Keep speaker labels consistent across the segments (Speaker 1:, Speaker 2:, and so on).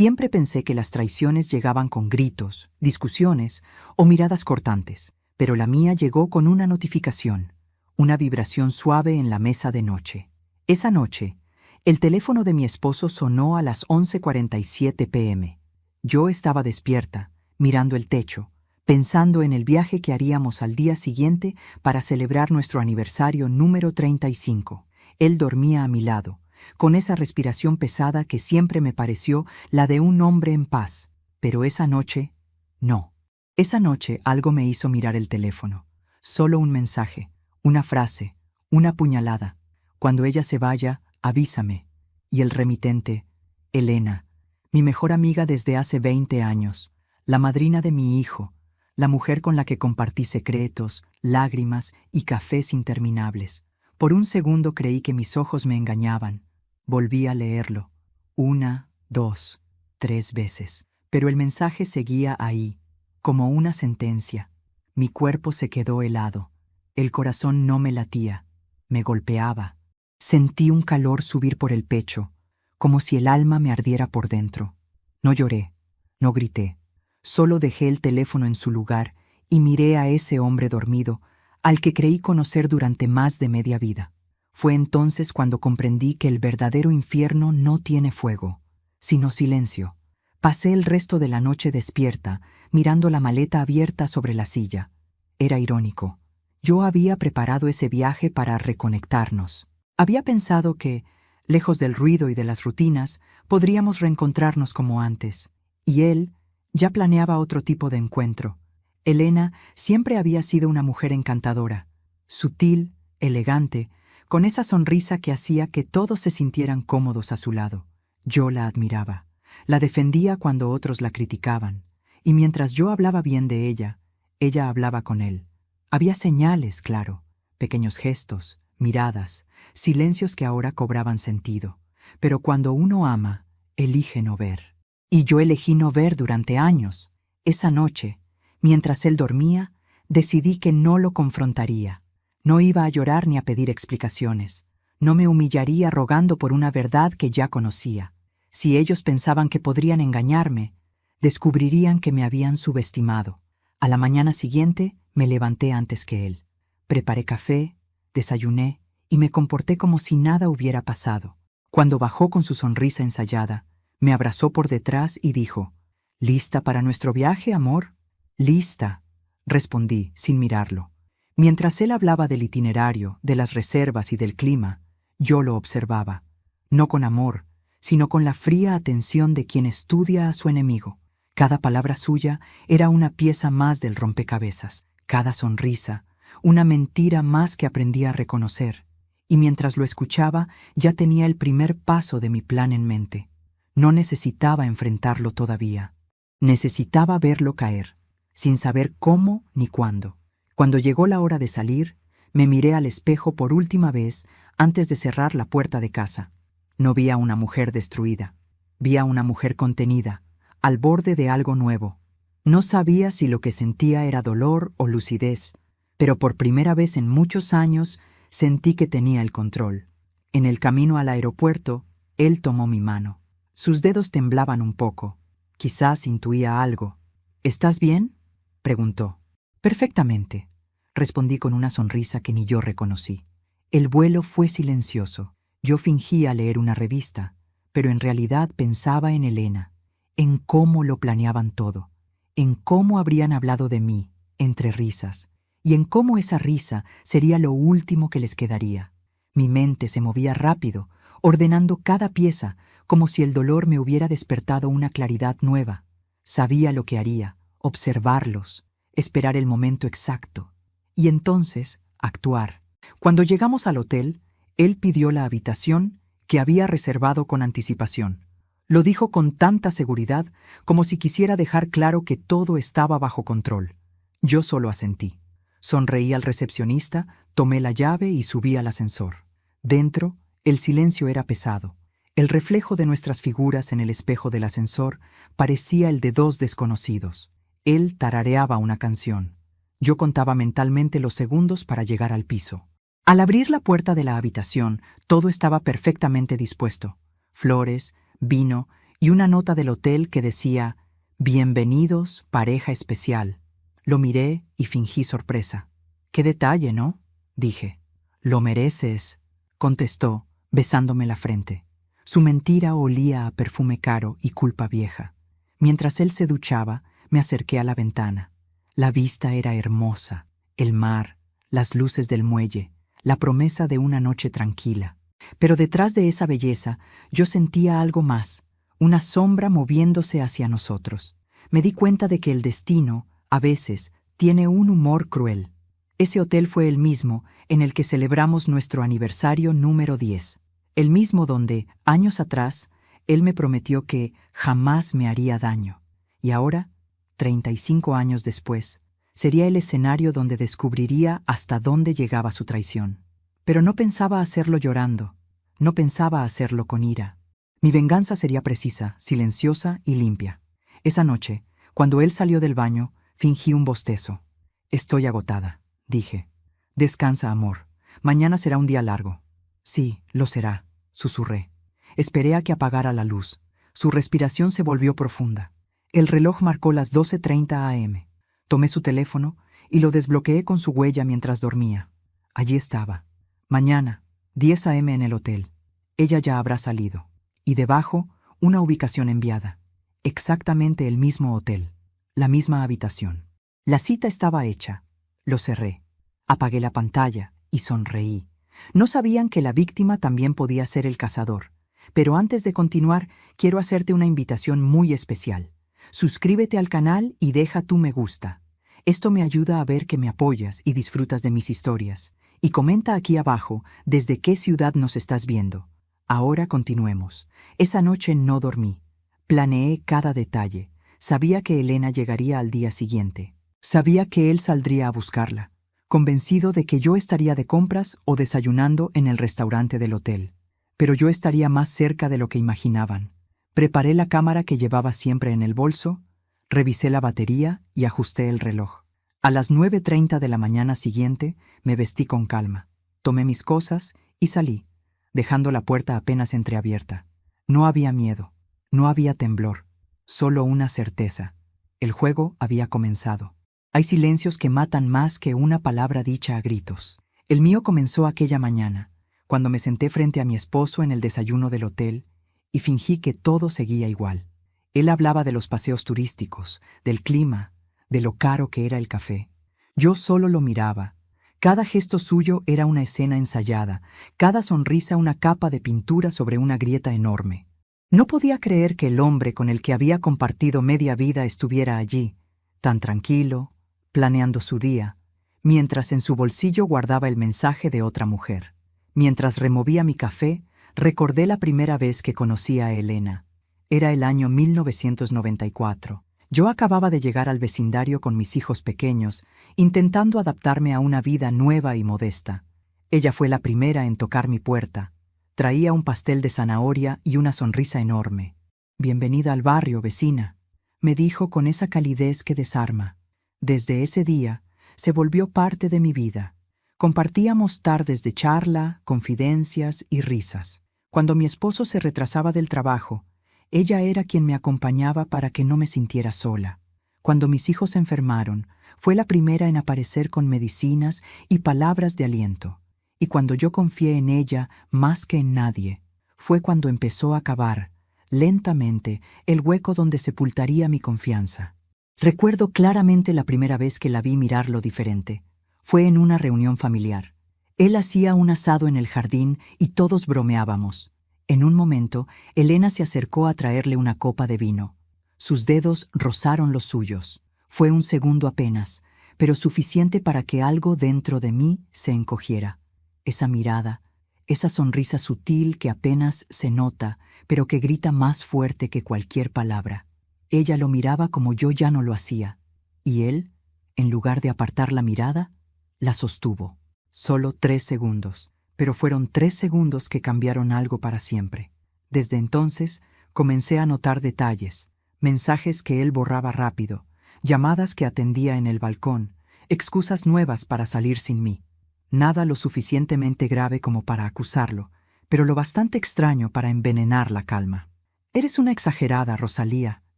Speaker 1: Siempre pensé que las traiciones llegaban con gritos, discusiones o miradas cortantes, pero la mía llegó con una notificación, una vibración suave en la mesa de noche. Esa noche, el teléfono de mi esposo sonó a las 11:47 p.m. Yo estaba despierta, mirando el techo, pensando en el viaje que haríamos al día siguiente para celebrar nuestro aniversario número 35. Él dormía a mi lado, con esa respiración pesada que siempre me pareció la de un hombre en paz. Pero esa noche, no. Esa noche algo me hizo mirar el teléfono. Solo un mensaje, una frase, una puñalada. Cuando ella se vaya, avísame. Y el remitente, Elena, mi mejor amiga desde hace 20 años, la madrina de mi hijo, la mujer con la que compartí secretos, lágrimas y cafés interminables. Por un segundo creí que mis ojos me engañaban. Volví a leerlo, 1, 2, 3 veces. Pero el mensaje seguía ahí, como una sentencia. Mi cuerpo se quedó helado. El corazón no me latía, me golpeaba. Sentí un calor subir por el pecho, como si el alma me ardiera por dentro. No lloré, no grité. Solo dejé el teléfono en su lugar y miré a ese hombre dormido, al que creí conocer durante más de media vida. Fue entonces cuando comprendí que el verdadero infierno no tiene fuego, sino silencio. Pasé el resto de la noche despierta, mirando la maleta abierta sobre la silla. Era irónico. Yo había preparado ese viaje para reconectarnos. Había pensado que, lejos del ruido y de las rutinas, podríamos reencontrarnos como antes. Y él ya planeaba otro tipo de encuentro. Elena siempre había sido una mujer encantadora, sutil, elegante, con esa sonrisa que hacía que todos se sintieran cómodos a su lado. Yo la admiraba, la defendía cuando otros la criticaban, y mientras yo hablaba bien de ella hablaba con él. Había señales, claro, pequeños gestos, miradas, silencios que ahora cobraban sentido. Pero cuando uno ama, elige no ver. Y yo elegí no ver durante años. Esa noche, mientras él dormía, decidí que no lo confrontaría. No iba a llorar ni a pedir explicaciones. No me humillaría rogando por una verdad que ya conocía. Si ellos pensaban que podrían engañarme, descubrirían que me habían subestimado. A la mañana siguiente me levanté antes que él. Preparé café, desayuné y me comporté como si nada hubiera pasado. Cuando bajó con su sonrisa ensayada, me abrazó por detrás y dijo: «¿Lista para nuestro viaje, amor?» «Lista», respondí, sin mirarlo. Mientras él hablaba del itinerario, de las reservas y del clima, yo lo observaba, no con amor, sino con la fría atención de quien estudia a su enemigo. Cada palabra suya era una pieza más del rompecabezas, cada sonrisa, una mentira más que aprendí a reconocer, y mientras lo escuchaba ya tenía el primer paso de mi plan en mente. No necesitaba enfrentarlo todavía. Necesitaba verlo caer, sin saber cómo ni cuándo. Cuando llegó la hora de salir, me miré al espejo por última vez antes de cerrar la puerta de casa. No vi a una mujer destruida. Vi a una mujer contenida, al borde de algo nuevo. No sabía si lo que sentía era dolor o lucidez, pero por primera vez en muchos años sentí que tenía el control. En el camino al aeropuerto, él tomó mi mano. Sus dedos temblaban un poco. Quizás intuía algo. «¿Estás bien?», preguntó. «Perfectamente», respondí con una sonrisa que ni yo reconocí. El vuelo fue silencioso. Yo fingía leer una revista, pero en realidad pensaba en Elena, en cómo lo planeaban todo, en cómo habrían hablado de mí, entre risas, y en cómo esa risa sería lo último que les quedaría. Mi mente se movía rápido, ordenando cada pieza, como si el dolor me hubiera despertado una claridad nueva. Sabía lo que haría, observarlos, esperar el momento exacto, y entonces actuar. Cuando llegamos al hotel, él pidió la habitación que había reservado con anticipación. Lo dijo con tanta seguridad como si quisiera dejar claro que todo estaba bajo control. Yo solo asentí. Sonreí al recepcionista, tomé la llave y subí al ascensor. Dentro, el silencio era pesado. El reflejo de nuestras figuras en el espejo del ascensor parecía el de dos desconocidos. Él tarareaba una canción. Yo contaba mentalmente los segundos para llegar al piso. Al abrir la puerta de la habitación, todo estaba perfectamente dispuesto. Flores, vino y una nota del hotel que decía «Bienvenidos, pareja especial». Lo miré y fingí sorpresa. «Qué detalle, ¿no?», dije. «Lo mereces», contestó, besándome la frente. Su mentira olía a perfume caro y culpa vieja. Mientras él se duchaba, me acerqué a la ventana. La vista era hermosa, el mar, las luces del muelle, la promesa de una noche tranquila. Pero detrás de esa belleza, yo sentía algo más, una sombra moviéndose hacia nosotros. Me di cuenta de que el destino, a veces, tiene un humor cruel. Ese hotel fue el mismo en el que celebramos nuestro aniversario número 10. El mismo donde, años atrás, él me prometió que jamás me haría daño. Y ahora, 35 años después, sería el escenario donde descubriría hasta dónde llegaba su traición. Pero no pensaba hacerlo llorando, no pensaba hacerlo con ira. Mi venganza sería precisa, silenciosa y limpia. Esa noche, cuando él salió del baño, fingí un bostezo. «Estoy agotada», dije. «Descansa, amor. Mañana será un día largo». «Sí, lo será», susurré. Esperé a que apagara la luz. Su respiración se volvió profunda. El reloj marcó las 12:30 a.m. Tomé su teléfono y lo desbloqueé con su huella mientras dormía. Allí estaba. Mañana, 10 a.m. en el hotel. Ella ya habrá salido. Y debajo, una ubicación enviada. Exactamente el mismo hotel. La misma habitación. La cita estaba hecha. Lo cerré. Apagué la pantalla y sonreí. No sabían que la víctima también podía ser el cazador. Pero antes de continuar, quiero hacerte una invitación muy especial. Suscríbete al canal y deja tu me gusta. Esto me ayuda a ver que me apoyas y disfrutas de mis historias. Y comenta aquí abajo desde qué ciudad nos estás viendo. Ahora continuemos. Esa noche no dormí. Planeé cada detalle. Sabía que Elena llegaría al día siguiente. Sabía que él saldría a buscarla, convencido de que yo estaría de compras o desayunando en el restaurante del hotel. Pero yo estaría más cerca de lo que imaginaban. Preparé la cámara que llevaba siempre en el bolso, revisé la batería y ajusté el reloj. A las 9:30 de la mañana siguiente me vestí con calma, tomé mis cosas y salí, dejando la puerta apenas entreabierta. No había miedo, no había temblor, solo una certeza. El juego había comenzado. Hay silencios que matan más que una palabra dicha a gritos. El mío comenzó aquella mañana, cuando me senté frente a mi esposo en el desayuno del hotel y fingí que todo seguía igual. Él hablaba de los paseos turísticos, del clima, de lo caro que era el café. Yo solo lo miraba. Cada gesto suyo era una escena ensayada, cada sonrisa una capa de pintura sobre una grieta enorme. No podía creer que el hombre con el que había compartido media vida estuviera allí, tan tranquilo, planeando su día, mientras en su bolsillo guardaba el mensaje de otra mujer. Mientras removía mi café, recordé la primera vez que conocí a Elena. Era el año 1994. Yo acababa de llegar al vecindario con mis hijos pequeños, intentando adaptarme a una vida nueva y modesta. Ella fue la primera en tocar mi puerta. Traía un pastel de zanahoria y una sonrisa enorme. «Bienvenida al barrio, vecina», me dijo con esa calidez que desarma. Desde ese día, se volvió parte de mi vida. Compartíamos tardes de charla, confidencias y risas. Cuando mi esposo se retrasaba del trabajo, ella era quien me acompañaba para que no me sintiera sola. Cuando mis hijos se enfermaron, fue la primera en aparecer con medicinas y palabras de aliento. Y cuando yo confié en ella más que en nadie, fue cuando empezó a cavar, lentamente, el hueco donde sepultaría mi confianza. Recuerdo claramente la primera vez que la vi mirarlo diferente. Fue en una reunión familiar. Él hacía un asado en el jardín y todos bromeábamos. En un momento, Elena se acercó a traerle una copa de vino. Sus dedos rozaron los suyos. Fue un segundo apenas, pero suficiente para que algo dentro de mí se encogiera. Esa mirada, esa sonrisa sutil que apenas se nota, pero que grita más fuerte que cualquier palabra. Ella lo miraba como yo ya no lo hacía, y él, en lugar de apartar la mirada, la sostuvo. Solo 3 segundos, pero fueron 3 segundos que cambiaron algo para siempre. Desde entonces, comencé a notar detalles, mensajes que él borraba rápido, llamadas que atendía en el balcón, excusas nuevas para salir sin mí. Nada lo suficientemente grave como para acusarlo, pero lo bastante extraño para envenenar la calma. Eres una exagerada, Rosalía,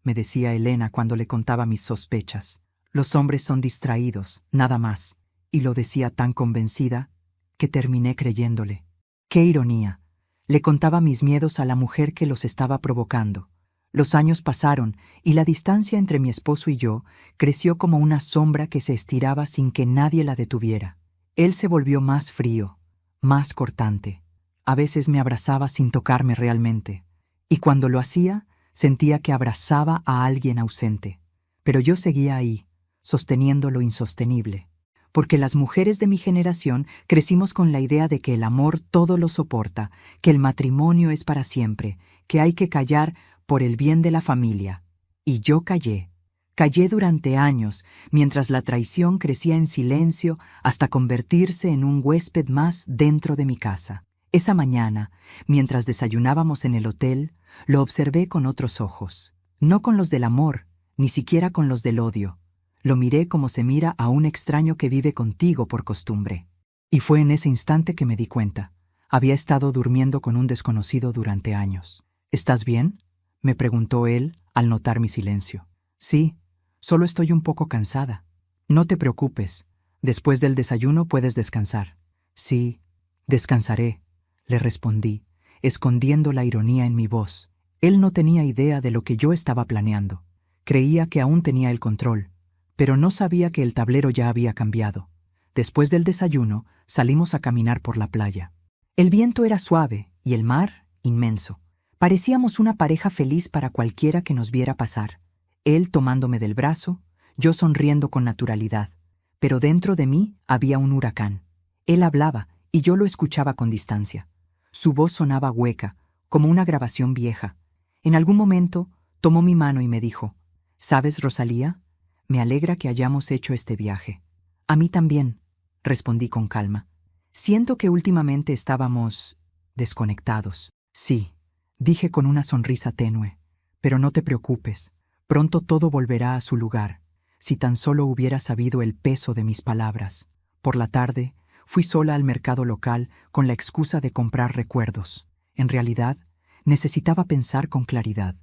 Speaker 1: me decía Elena cuando le contaba mis sospechas. Los hombres son distraídos, nada más. Y lo decía tan convencida que terminé creyéndole. ¡Qué ironía! Le contaba mis miedos a la mujer que los estaba provocando. Los años pasaron y la distancia entre mi esposo y yo creció como una sombra que se estiraba sin que nadie la detuviera. Él se volvió más frío, más cortante. A veces me abrazaba sin tocarme realmente, y cuando lo hacía, sentía que abrazaba a alguien ausente. Pero yo seguía ahí, sosteniendo lo insostenible. Porque las mujeres de mi generación crecimos con la idea de que el amor todo lo soporta, que el matrimonio es para siempre, que hay que callar por el bien de la familia. Y yo callé. Callé durante años, mientras la traición crecía en silencio hasta convertirse en un huésped más dentro de mi casa. Esa mañana, mientras desayunábamos en el hotel, lo observé con otros ojos. No con los del amor, ni siquiera con los del odio. Lo miré como se mira a un extraño que vive contigo por costumbre. Y fue en ese instante que me di cuenta. Había estado durmiendo con un desconocido durante años. ¿Estás bien?, me preguntó él al notar mi silencio. Sí, solo estoy un poco cansada. No te preocupes. Después del desayuno puedes descansar. Sí, descansaré, le respondí, escondiendo la ironía en mi voz. Él no tenía idea de lo que yo estaba planeando. Creía que aún tenía el control, pero no sabía que el tablero ya había cambiado. Después del desayuno, salimos a caminar por la playa. El viento era suave y el mar inmenso. Parecíamos una pareja feliz para cualquiera que nos viera pasar. Él tomándome del brazo, yo sonriendo con naturalidad. Pero dentro de mí había un huracán. Él hablaba y yo lo escuchaba con distancia. Su voz sonaba hueca, como una grabación vieja. En algún momento tomó mi mano y me dijo: «¿Sabes, Rosalía? Me alegra que hayamos hecho este viaje». «A mí también», respondí con calma. «Siento que últimamente estábamos desconectados». «Sí», dije con una sonrisa tenue, «pero no te preocupes. Pronto todo volverá a su lugar. Si tan solo hubiera sabido el peso de mis palabras». Por la tarde, fui sola al mercado local con la excusa de comprar recuerdos. En realidad, necesitaba pensar con claridad.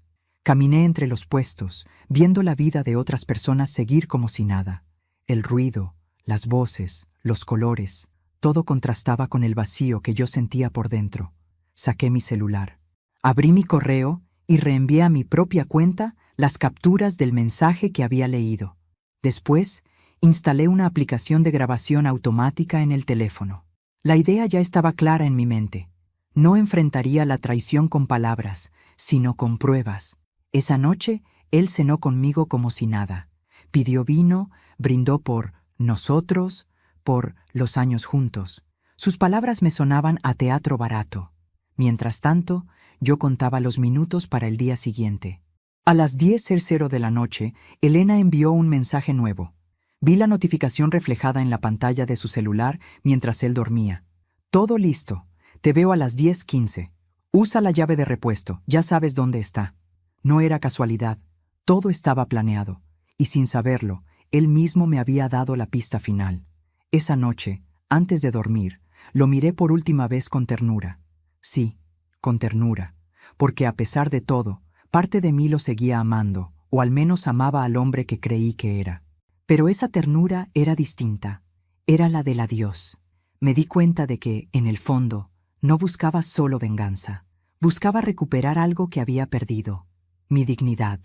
Speaker 1: Caminé entre los puestos, viendo la vida de otras personas seguir como si nada. El ruido, las voces, los colores, todo contrastaba con el vacío que yo sentía por dentro. Saqué mi celular. Abrí mi correo y reenvié a mi propia cuenta las capturas del mensaje que había leído. Después, instalé una aplicación de grabación automática en el teléfono. La idea ya estaba clara en mi mente. No enfrentaría la traición con palabras, sino con pruebas. Esa noche, él cenó conmigo como si nada. Pidió vino, brindó por nosotros, por los años juntos. Sus palabras me sonaban a teatro barato. Mientras tanto, yo contaba los minutos para el día siguiente. A las 10:00 de la noche, Elena envió un mensaje nuevo. Vi la notificación reflejada en la pantalla de su celular mientras él dormía. «Todo listo. Te veo a las 10:15. Usa la llave de repuesto, ya sabes dónde está». No era casualidad. Todo estaba planeado. Y sin saberlo, él mismo me había dado la pista final. Esa noche, antes de dormir, lo miré por última vez con ternura. Sí, con ternura. Porque a pesar de todo, parte de mí lo seguía amando, o al menos amaba al hombre que creí que era. Pero esa ternura era distinta. Era la del adiós. Me di cuenta de que, en el fondo, no buscaba solo venganza. Buscaba recuperar algo que había perdido. Mi dignidad.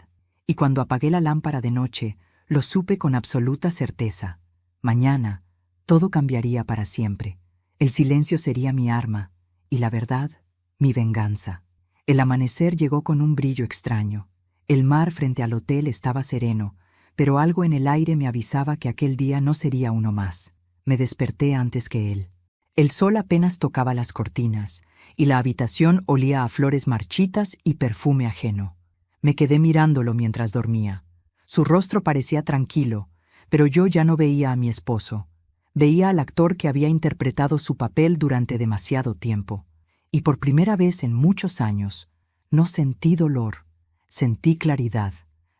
Speaker 1: Y cuando apagué la lámpara de noche, lo supe con absoluta certeza. Mañana, todo cambiaría para siempre. El silencio sería mi arma, y la verdad, mi venganza. El amanecer llegó con un brillo extraño. El mar frente al hotel estaba sereno, pero algo en el aire me avisaba que aquel día no sería uno más. Me desperté antes que él. El sol apenas tocaba las cortinas, y la habitación olía a flores marchitas y perfume ajeno. Me quedé mirándolo mientras dormía. Su rostro parecía tranquilo, pero yo ya no veía a mi esposo. Veía al actor que había interpretado su papel durante demasiado tiempo. Y por primera vez en muchos años, no sentí dolor, sentí claridad.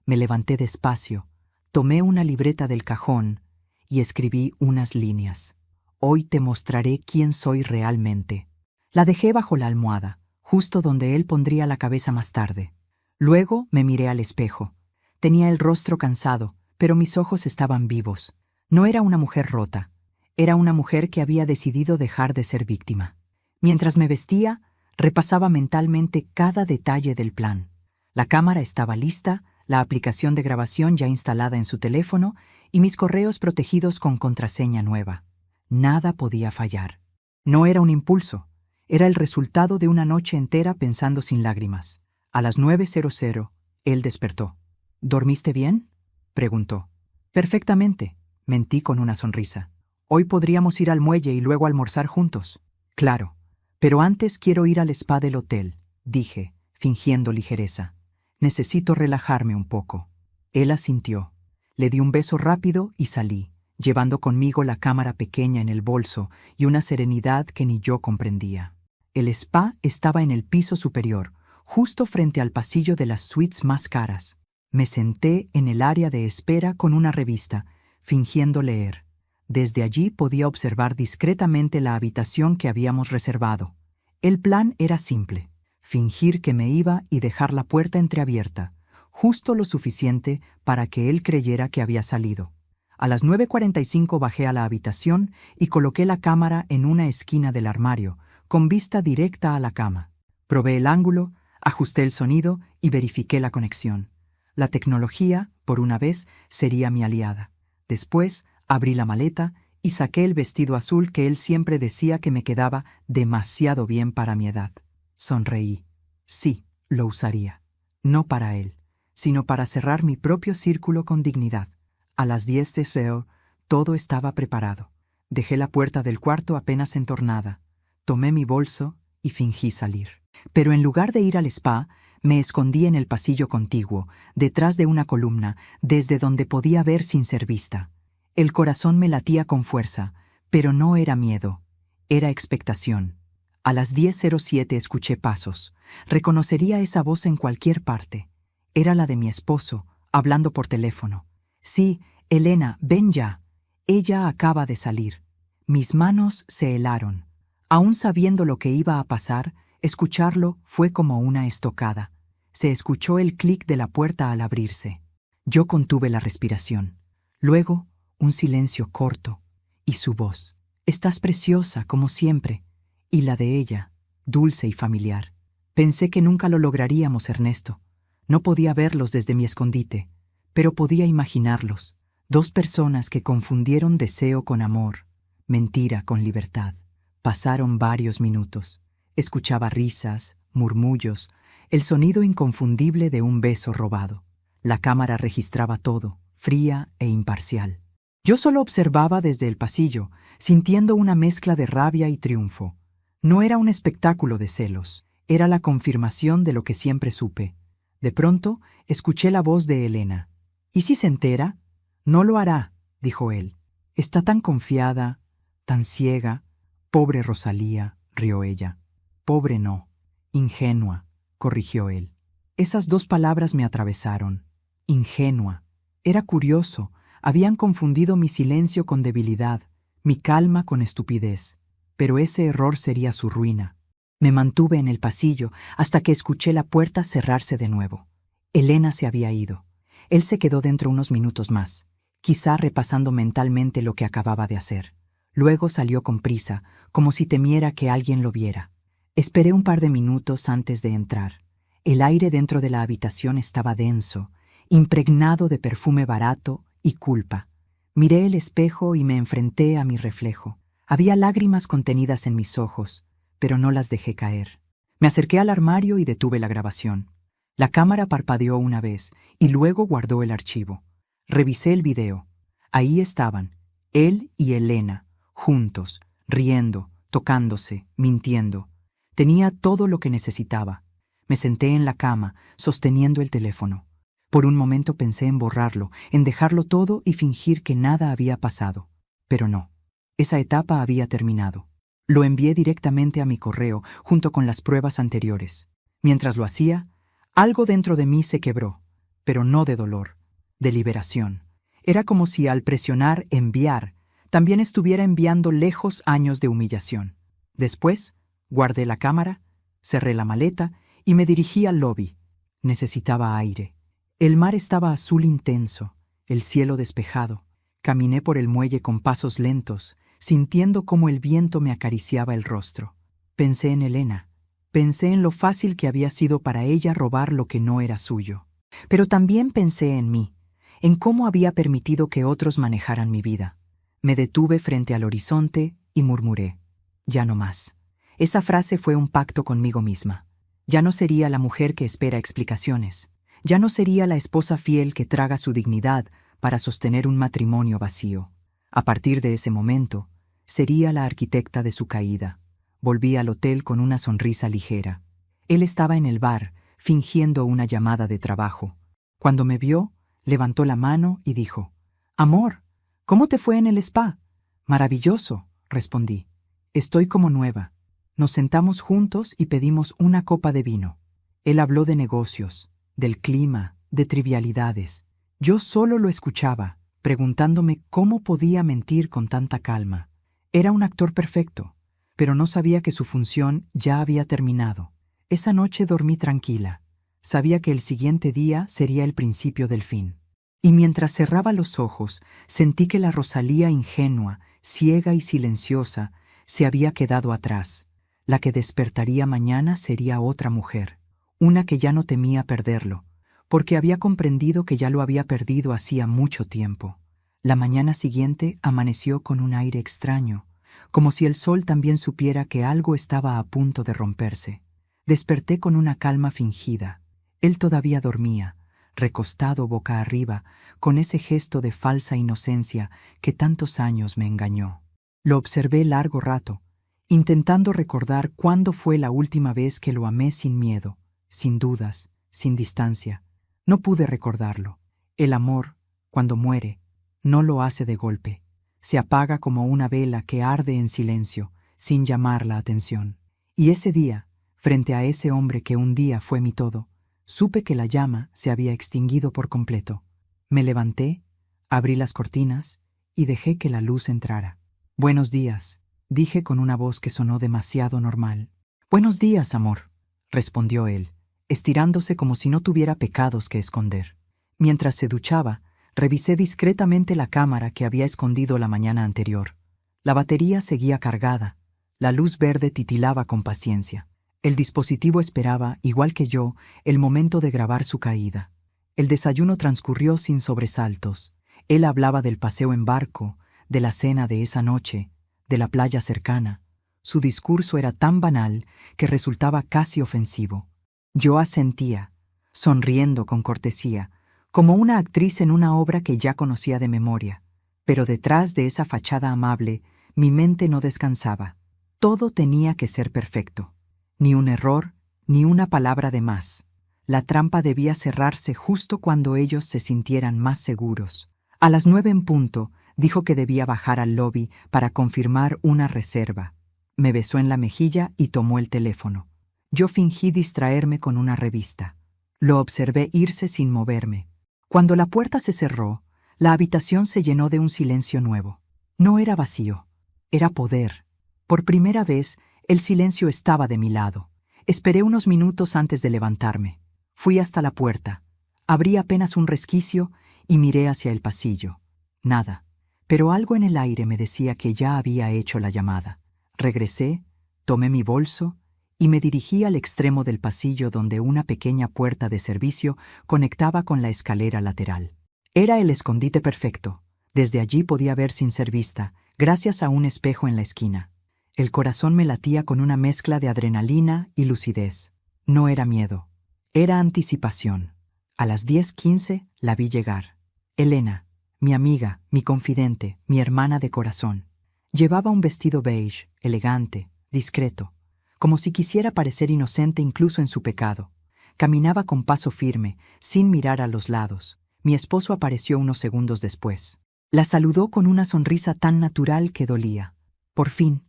Speaker 1: Me levanté despacio, tomé una libreta del cajón y escribí unas líneas. «Hoy te mostraré quién soy realmente». La dejé bajo la almohada, justo donde él pondría la cabeza más tarde. Luego me miré al espejo. Tenía el rostro cansado, pero mis ojos estaban vivos. No era una mujer rota. Era una mujer que había decidido dejar de ser víctima. Mientras me vestía, repasaba mentalmente cada detalle del plan. La cámara estaba lista, la aplicación de grabación ya instalada en su teléfono y mis correos protegidos con contraseña nueva. Nada podía fallar. No era un impulso. Era el resultado de una noche entera pensando sin lágrimas. A las 9:00, él despertó. ¿Dormiste bien?, preguntó. Perfectamente, mentí con una sonrisa. Hoy podríamos ir al muelle y luego almorzar juntos. Claro, pero antes quiero ir al spa del hotel, dije, fingiendo ligereza. Necesito relajarme un poco. Él asintió. Le di un beso rápido y salí, llevando conmigo la cámara pequeña en el bolso y una serenidad que ni yo comprendía. El spa estaba en el piso superior, justo frente al pasillo de las suites más caras. Me senté en el área de espera con una revista, fingiendo leer. Desde allí podía observar discretamente la habitación que habíamos reservado. El plan era simple: fingir que me iba y dejar la puerta entreabierta, justo lo suficiente para que él creyera que había salido. A las 9:45 bajé a la habitación y coloqué la cámara en una esquina del armario, con vista directa a la cama. Probé el ángulo, ajusté el sonido y verifiqué la conexión. La tecnología, por una vez, sería mi aliada. Después, abrí la maleta y saqué el vestido azul que él siempre decía que me quedaba demasiado bien para mi edad. Sonreí. Sí, lo usaría. No para él, sino para cerrar mi propio círculo con dignidad. A las 10:00, todo estaba preparado. Dejé la puerta del cuarto apenas entornada. Tomé mi bolso y fingí salir. Pero en lugar de ir al spa, me escondí en el pasillo contiguo, detrás de una columna, desde donde podía ver sin ser vista. El corazón me latía con fuerza, pero no era miedo, era expectación. A las 10:07 escuché pasos. Reconocería esa voz en cualquier parte. Era la de mi esposo, hablando por teléfono. Sí, Elena, ven ya. Ella acaba de salir. Mis manos se helaron. Aún sabiendo lo que iba a pasar, escucharlo fue como una estocada. Se escuchó el clic de la puerta al abrirse. Yo contuve la respiración. Luego, un silencio corto, y su voz. Estás preciosa, como siempre. Y la de ella, dulce y familiar. Pensé que nunca lo lograríamos, Ernesto. No podía verlos desde mi escondite, pero podía imaginarlos. Dos personas que confundieron deseo con amor, mentira con libertad. Pasaron varios minutos. Escuchaba risas, murmullos, el sonido inconfundible de un beso robado. La cámara registraba todo, fría e imparcial. Yo solo observaba desde el pasillo, sintiendo una mezcla de rabia y triunfo. No era un espectáculo de celos, era la confirmación de lo que siempre supe. De pronto, escuché la voz de Elena. ¿Y si se entera? No lo hará, dijo él. Está tan confiada, tan ciega. Pobre Rosalía, rió ella. Pobre no, ingenua, corrigió él. Esas dos palabras me atravesaron. Ingenua. Era curioso, habían confundido mi silencio con debilidad, mi calma con estupidez. Pero ese error sería su ruina. Me mantuve en el pasillo hasta que escuché la puerta cerrarse de nuevo. Elena se había ido. Él se quedó dentro unos minutos más, quizá repasando mentalmente lo que acababa de hacer. Luego salió con prisa, como si temiera que alguien lo viera. Esperé un par de minutos antes de entrar. El aire dentro de la habitación estaba denso, impregnado de perfume barato y culpa. Miré el espejo y me enfrenté a mi reflejo. Había lágrimas contenidas en mis ojos, pero no las dejé caer. Me acerqué al armario y detuve la grabación. La cámara parpadeó una vez y luego guardó el archivo. Revisé el video. Ahí estaban, él y Elena, juntos, riendo, tocándose, mintiendo. Tenía todo lo que necesitaba. Me senté en la cama, sosteniendo el teléfono. Por un momento pensé en borrarlo, en dejarlo todo y fingir que nada había pasado. Pero no. Esa etapa había terminado. Lo envié directamente a mi correo, junto con las pruebas anteriores. Mientras lo hacía, algo dentro de mí se quebró, pero no de dolor, de liberación. Era como si al presionar enviar, también estuviera enviando lejos años de humillación. Después, guardé la cámara, cerré la maleta y me dirigí al lobby. Necesitaba aire. El mar estaba azul intenso, el cielo despejado. Caminé por el muelle con pasos lentos, sintiendo cómo el viento me acariciaba el rostro. Pensé en Elena. Pensé en lo fácil que había sido para ella robar lo que no era suyo. Pero también pensé en mí, en cómo había permitido que otros manejaran mi vida. Me detuve frente al horizonte y murmuré: ya no más. Esa frase fue un pacto conmigo misma. Ya no sería la mujer que espera explicaciones. Ya no sería la esposa fiel que traga su dignidad para sostener un matrimonio vacío. A partir de ese momento, sería la arquitecta de su caída. Volví al hotel con una sonrisa ligera. Él estaba en el bar, fingiendo una llamada de trabajo. Cuando me vio, levantó la mano y dijo: «Amor, ¿cómo te fue en el spa?» «Maravilloso», respondí. «Estoy como nueva». Nos sentamos juntos y pedimos una copa de vino. Él habló de negocios, del clima, de trivialidades. Yo solo lo escuchaba, preguntándome cómo podía mentir con tanta calma. Era un actor perfecto, pero no sabía que su función ya había terminado. Esa noche dormí tranquila. Sabía que el siguiente día sería el principio del fin. Y mientras cerraba los ojos, sentí que la Rosalía ingenua, ciega y silenciosa, se había quedado atrás. La que despertaría mañana sería otra mujer, una que ya no temía perderlo, porque había comprendido que ya lo había perdido hacía mucho tiempo. La mañana siguiente amaneció con un aire extraño, como si el sol también supiera que algo estaba a punto de romperse. Desperté con una calma fingida. Él todavía dormía, recostado boca arriba, con ese gesto de falsa inocencia que tantos años me engañó. Lo observé largo rato, intentando recordar cuándo fue la última vez que lo amé sin miedo, sin dudas, sin distancia. No pude recordarlo. El amor, cuando muere, no lo hace de golpe. Se apaga como una vela que arde en silencio, sin llamar la atención. Y ese día, frente a ese hombre que un día fue mi todo, supe que la llama se había extinguido por completo. Me levanté, abrí las cortinas y dejé que la luz entrara. «Buenos días», dije con una voz que sonó demasiado normal. «Buenos días, amor», respondió él, estirándose como si no tuviera pecados que esconder. Mientras se duchaba, revisé discretamente la cámara que había escondido la mañana anterior. La batería seguía cargada. La luz verde titilaba con paciencia. El dispositivo esperaba, igual que yo, el momento de grabar su caída. El desayuno transcurrió sin sobresaltos. Él hablaba del paseo en barco, de la cena de esa noche, de la playa cercana. Su discurso era tan banal que resultaba casi ofensivo. Yo asentía, sonriendo con cortesía, como una actriz en una obra que ya conocía de memoria. Pero detrás de esa fachada amable, mi mente no descansaba. Todo tenía que ser perfecto. Ni un error, ni una palabra de más. La trampa debía cerrarse justo cuando ellos se sintieran más seguros. A las 9 en punto, dijo que debía bajar al lobby para confirmar una reserva. Me besó en la mejilla y tomó el teléfono. Yo fingí distraerme con una revista. Lo observé irse sin moverme. Cuando la puerta se cerró, la habitación se llenó de un silencio nuevo. No era vacío, era poder. Por primera vez, el silencio estaba de mi lado. Esperé unos minutos antes de levantarme. Fui hasta la puerta. Abrí apenas un resquicio y miré hacia el pasillo. Nada. Pero algo en el aire me decía que ya había hecho la llamada. Regresé, tomé mi bolso y me dirigí al extremo del pasillo donde una pequeña puerta de servicio conectaba con la escalera lateral. Era el escondite perfecto. Desde allí podía ver sin ser vista, gracias a un espejo en la esquina. El corazón me latía con una mezcla de adrenalina y lucidez. No era miedo, era anticipación. A las 10:15 la vi llegar. Elena, mi amiga, mi confidente, mi hermana de corazón. Llevaba un vestido beige, elegante, discreto, como si quisiera parecer inocente incluso en su pecado. Caminaba con paso firme, sin mirar a los lados. Mi esposo apareció unos segundos después. La saludó con una sonrisa tan natural que dolía. «Por fin»,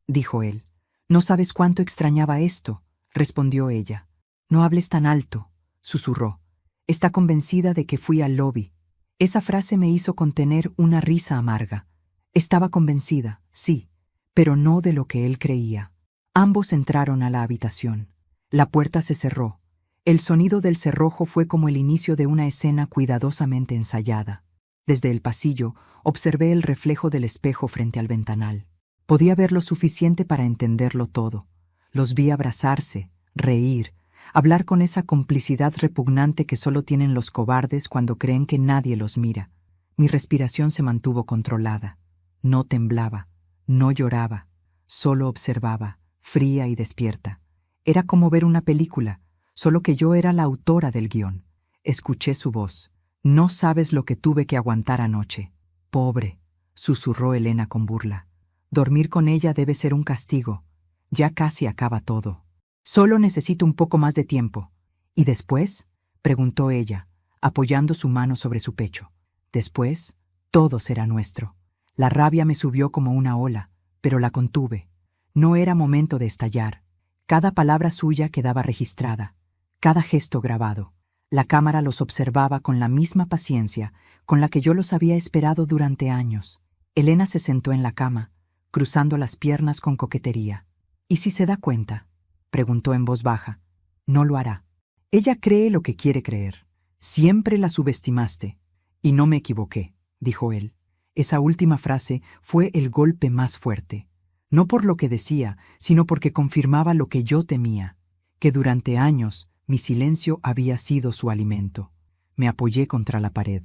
Speaker 1: dijo él. «No sabes cuánto extrañaba esto», respondió ella. «No hables tan alto», susurró. «Está convencida de que fui al lobby». Esa frase me hizo contener una risa amarga. Estaba convencida, sí, pero no de lo que él creía. Ambos entraron a la habitación. La puerta se cerró. El sonido del cerrojo fue como el inicio de una escena cuidadosamente ensayada. Desde el pasillo observé el reflejo del espejo frente al ventanal. Podía ver lo suficiente para entenderlo todo. Los vi abrazarse, reír, hablar con esa complicidad repugnante que solo tienen los cobardes cuando creen que nadie los mira. Mi respiración se mantuvo controlada. No temblaba, no lloraba, solo observaba, fría y despierta. Era como ver una película, solo que yo era la autora del guión. Escuché su voz. «No sabes lo que tuve que aguantar anoche». «Pobre», susurró Elena con burla. «Dormir con ella debe ser un castigo. Ya casi acaba todo. Solo necesito un poco más de tiempo». «¿Y después?», preguntó ella, apoyando su mano sobre su pecho. «Después, todo será nuestro». La rabia me subió como una ola, pero la contuve. No era momento de estallar. Cada palabra suya quedaba registrada, cada gesto grabado. La cámara los observaba con la misma paciencia con la que yo los había esperado durante años. Elena se sentó en la cama, cruzando las piernas con coquetería. «¿Y si se da cuenta?», preguntó en voz baja. «No lo hará. Ella cree lo que quiere creer. Siempre la subestimaste». «Y no me equivoqué», dijo él. Esa última frase fue el golpe más fuerte. No por lo que decía, sino porque confirmaba lo que yo temía, que durante años mi silencio había sido su alimento. Me apoyé contra la pared.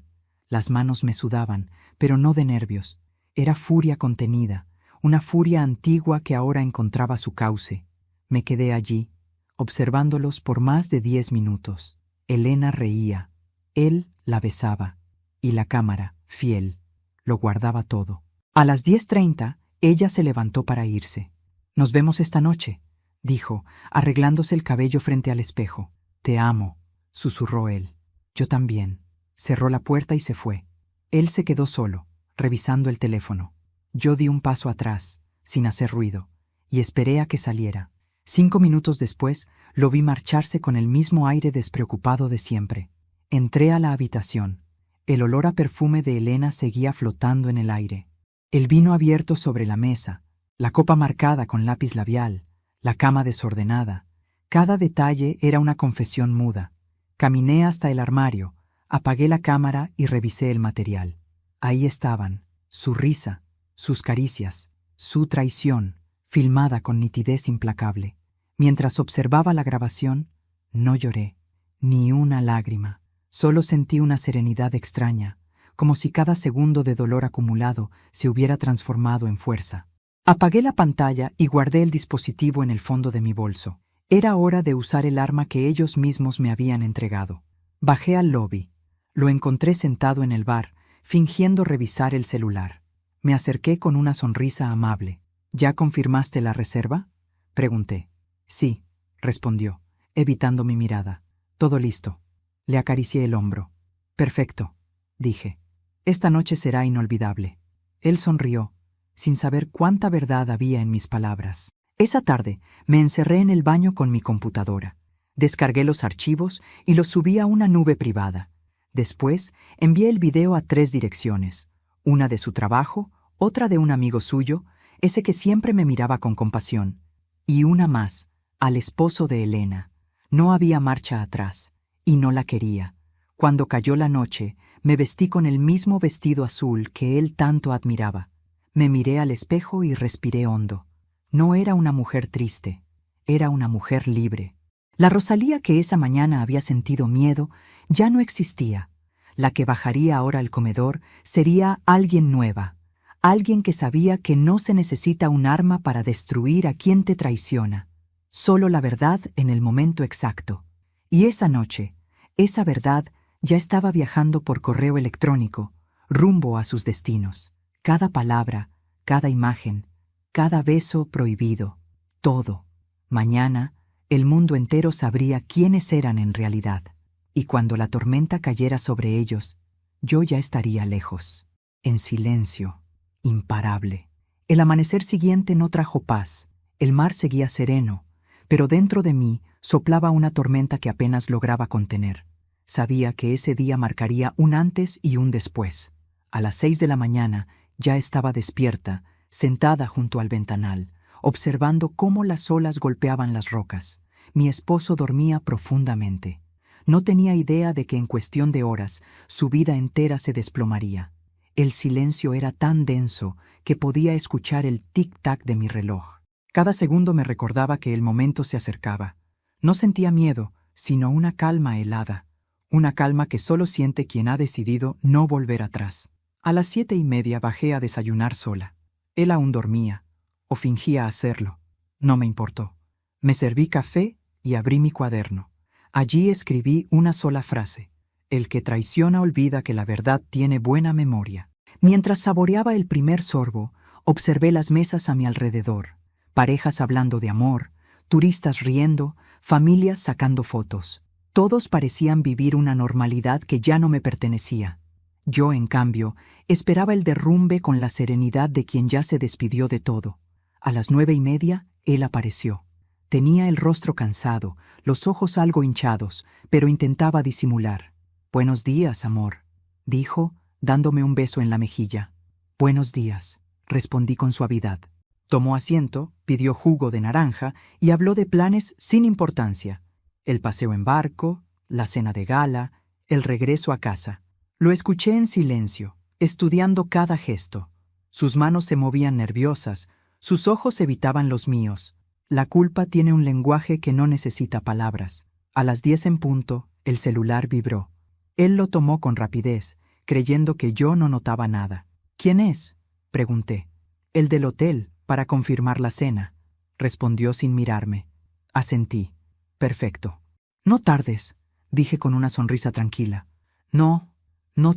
Speaker 1: Las manos me sudaban, pero no de nervios. Era furia contenida, una furia antigua que ahora encontraba su cauce. Me quedé allí, observándolos por más de 10 minutos. Elena reía, él la besaba, y la cámara, fiel, lo guardaba todo. A las 10:30, ella se levantó para irse. «Nos vemos esta noche», dijo, arreglándose el cabello frente al espejo. «Te amo», susurró él. «Yo también». Cerró la puerta y se fue. Él se quedó solo, revisando el teléfono. Yo di un paso atrás, sin hacer ruido, y esperé a que saliera. 5 minutos después, lo vi marcharse con el mismo aire despreocupado de siempre. Entré a la habitación. El olor a perfume de Elena seguía flotando en el aire. El vino abierto sobre la mesa, la copa marcada con lápiz labial, la cama desordenada. Cada detalle era una confesión muda. Caminé hasta el armario, apagué la cámara y revisé el material. Ahí estaban, su risa, sus caricias, su traición, filmada con nitidez implacable. Mientras observaba la grabación, no lloré, ni una lágrima. Solo sentí una serenidad extraña, como si cada segundo de dolor acumulado se hubiera transformado en fuerza. Apagué la pantalla y guardé el dispositivo en el fondo de mi bolso. Era hora de usar el arma que ellos mismos me habían entregado. Bajé al lobby. Lo encontré sentado en el bar, fingiendo revisar el celular. Me acerqué con una sonrisa amable. «¿Ya confirmaste la reserva?», pregunté. «Sí», respondió, evitando mi mirada. «Todo listo». Le acaricié el hombro. «Perfecto», dije. «Esta noche será inolvidable». Él sonrió, sin saber cuánta verdad había en mis palabras. Esa tarde me encerré en el baño con mi computadora. Descargué los archivos y los subí a una nube privada. Después envié el video a 3 direcciones, una de su trabajo, otra de un amigo suyo, ese que siempre me miraba con compasión, y una más, al esposo de Elena. No había marcha atrás, y no la quería. Cuando cayó la noche, me vestí con el mismo vestido azul que él tanto admiraba. Me miré al espejo y respiré hondo. No era una mujer triste, era una mujer libre. La Rosalía que esa mañana había sentido miedo ya no existía. La que bajaría ahora al comedor sería alguien nueva, alguien que sabía que no se necesita un arma para destruir a quien te traiciona, solo la verdad en el momento exacto. Y esa noche, esa verdad ya estaba viajando por correo electrónico, rumbo a sus destinos. Cada palabra, cada imagen, cada beso prohibido, todo. Mañana, el mundo entero sabría quiénes eran en realidad. Y cuando la tormenta cayera sobre ellos, yo ya estaría lejos, en silencio, imparable. El amanecer siguiente no trajo paz. El mar seguía sereno, pero dentro de mí soplaba una tormenta que apenas lograba contener. Sabía que ese día marcaría un antes y un después. A las 6 de la mañana ya estaba despierta, sentada junto al ventanal, observando cómo las olas golpeaban las rocas. Mi esposo dormía profundamente. No tenía idea de que en cuestión de horas su vida entera se desplomaría. El silencio era tan denso que podía escuchar el tic-tac de mi reloj. Cada segundo me recordaba que el momento se acercaba. No sentía miedo, sino una calma helada. Una calma que solo siente quien ha decidido no volver atrás. A las 7:30 bajé a desayunar sola. Él aún dormía, o fingía hacerlo. No me importó. Me serví café y abrí mi cuaderno. Allí escribí una sola frase: el que traiciona olvida que la verdad tiene buena memoria. Mientras saboreaba el primer sorbo, observé las mesas a mi alrededor. Parejas hablando de amor, turistas riendo, familias sacando fotos. Todos parecían vivir una normalidad que ya no me pertenecía. Yo, en cambio, esperaba el derrumbe con la serenidad de quien ya se despidió de todo. A las 9:30, él apareció. Tenía el rostro cansado, los ojos algo hinchados, pero intentaba disimular. «Buenos días, amor», dijo, dándome un beso en la mejilla. «Buenos días», respondí con suavidad. Tomó asiento, pidió jugo de naranja y habló de planes sin importancia. El paseo en barco, la cena de gala, el regreso a casa. Lo escuché en silencio, estudiando cada gesto. Sus manos se movían nerviosas, sus ojos evitaban los míos. La culpa tiene un lenguaje que no necesita palabras. A las 10 en punto, el celular vibró. Él lo tomó con rapidez, creyendo que yo no notaba nada. «¿Quién es?», pregunté. «El del hotel, para confirmar la cena», respondió sin mirarme. Asentí. «Perfecto». «No tardes», dije con una sonrisa tranquila. No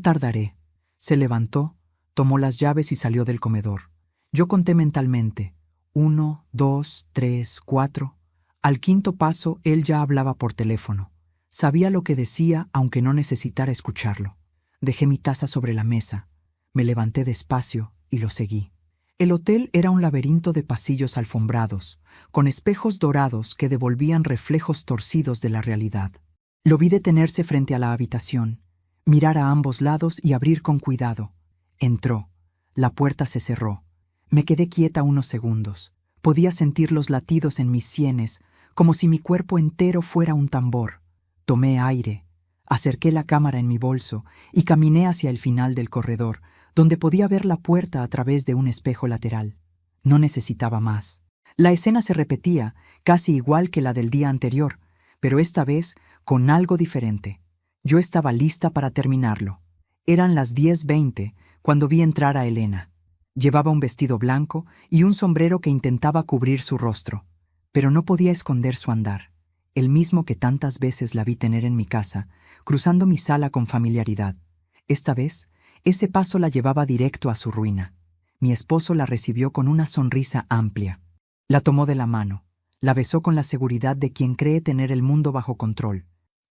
Speaker 1: tardaré». Se levantó, tomó las llaves y salió del comedor. Yo conté mentalmente. 1, 2, 3, 4. Al quinto paso, él ya hablaba por teléfono. Sabía lo que decía, aunque no necesitara escucharlo. Dejé mi taza sobre la mesa. Me levanté despacio y lo seguí. El hotel era un laberinto de pasillos alfombrados, con espejos dorados que devolvían reflejos torcidos de la realidad. Lo vi detenerse frente a la habitación, mirar a ambos lados y abrir con cuidado. Entró. La puerta se cerró. Me quedé quieta unos segundos. Podía sentir los latidos en mis sienes, como si mi cuerpo entero fuera un tambor. Tomé aire, acerqué la cámara en mi bolso y caminé hacia el final del corredor, donde podía ver la puerta a través de un espejo lateral. No necesitaba más. La escena se repetía, casi igual que la del día anterior, pero esta vez con algo diferente. Yo estaba lista para terminarlo. Eran las 10:20 cuando vi entrar a Elena. Llevaba un vestido blanco y un sombrero que intentaba cubrir su rostro, pero no podía esconder su andar, el mismo que tantas veces la vi tener en mi casa, cruzando mi sala con familiaridad. Esta vez, ese paso la llevaba directo a su ruina. Mi esposo la recibió con una sonrisa amplia. La tomó de la mano, la besó con la seguridad de quien cree tener el mundo bajo control.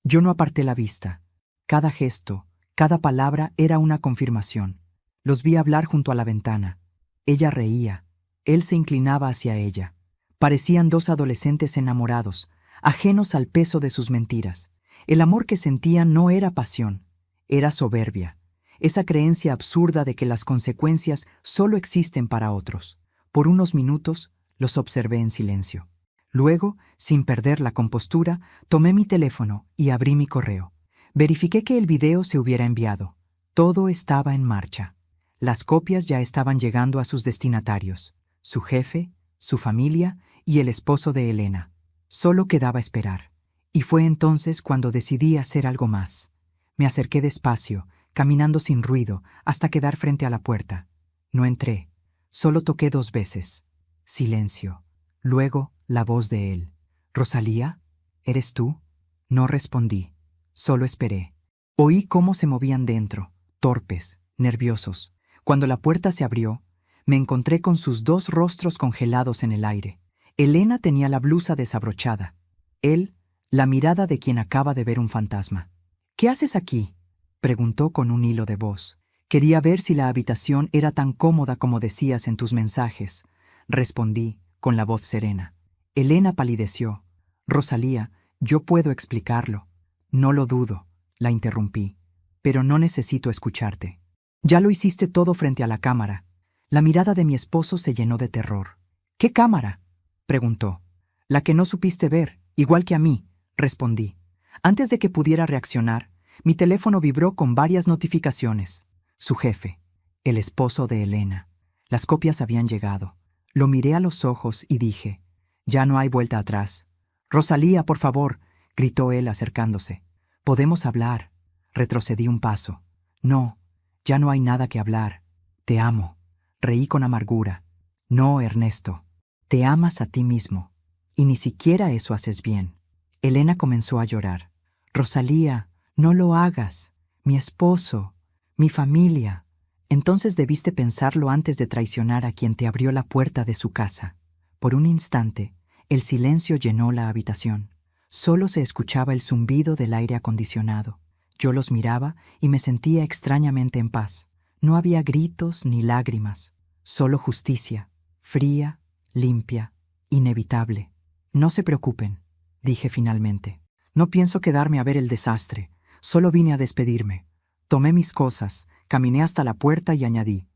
Speaker 1: Yo no aparté la vista. Cada gesto, cada palabra era una confirmación. Los vi hablar junto a la ventana. Ella reía. Él se inclinaba hacia ella. Parecían dos adolescentes enamorados, ajenos al peso de sus mentiras. El amor que sentían no era pasión, era soberbia. Esa creencia absurda de que las consecuencias solo existen para otros. Por unos minutos los observé en silencio. Luego, sin perder la compostura, tomé mi teléfono y abrí mi correo. Verifiqué que el video se hubiera enviado. Todo estaba en marcha. Las copias ya estaban llegando a sus destinatarios, su jefe, su familia y el esposo de Elena. Solo quedaba esperar. Y fue entonces cuando decidí hacer algo más. Me acerqué despacio, caminando sin ruido, hasta quedar frente a la puerta. No entré. Solo toqué 2 veces. Silencio. Luego, la voz de él. «¿Rosalía? ¿Eres tú?» No respondí. Solo esperé. Oí cómo se movían dentro, torpes, nerviosos. Cuando la puerta se abrió, me encontré con sus 2 rostros congelados en el aire. Elena tenía la blusa desabrochada. Él, la mirada de quien acaba de ver un fantasma. «¿Qué haces aquí?», preguntó con un hilo de voz. «Quería ver si la habitación era tan cómoda como decías en tus mensajes», respondí con la voz serena. Elena palideció. «Rosalía, yo puedo explicarlo». «No lo dudo», la interrumpí, «pero no necesito escucharte. Ya lo hiciste todo frente a la cámara». La mirada de mi esposo se llenó de terror. «¿Qué cámara?», preguntó. «La que no supiste ver», Igual que a mí, respondí. Antes de que pudiera reaccionar, mi teléfono vibró con varias notificaciones. Su jefe, el esposo de Elena. Las copias habían llegado. Lo miré a los ojos y dije, ya no hay vuelta atrás. Rosalía, por favor, gritó él acercándose. Podemos hablar. Retrocedí un paso. No, ya no hay nada que hablar. Te amo. Reí con amargura. No, Ernesto. Te amas a ti mismo. Y ni siquiera eso haces bien. Elena comenzó a llorar. Rosalía, no lo hagas. Mi esposo, mi familia. Entonces debiste pensarlo antes de traicionar a quien te abrió la puerta de su casa. Por un instante, el silencio llenó la habitación. Solo se escuchaba el zumbido del aire acondicionado. Yo los miraba y me sentía extrañamente en paz. No había gritos ni lágrimas, solo justicia, fría, limpia, inevitable. No se preocupen, dije finalmente. No pienso quedarme a ver el desastre. Solo vine a despedirme. Tomé mis cosas, caminé hasta la puerta y añadí.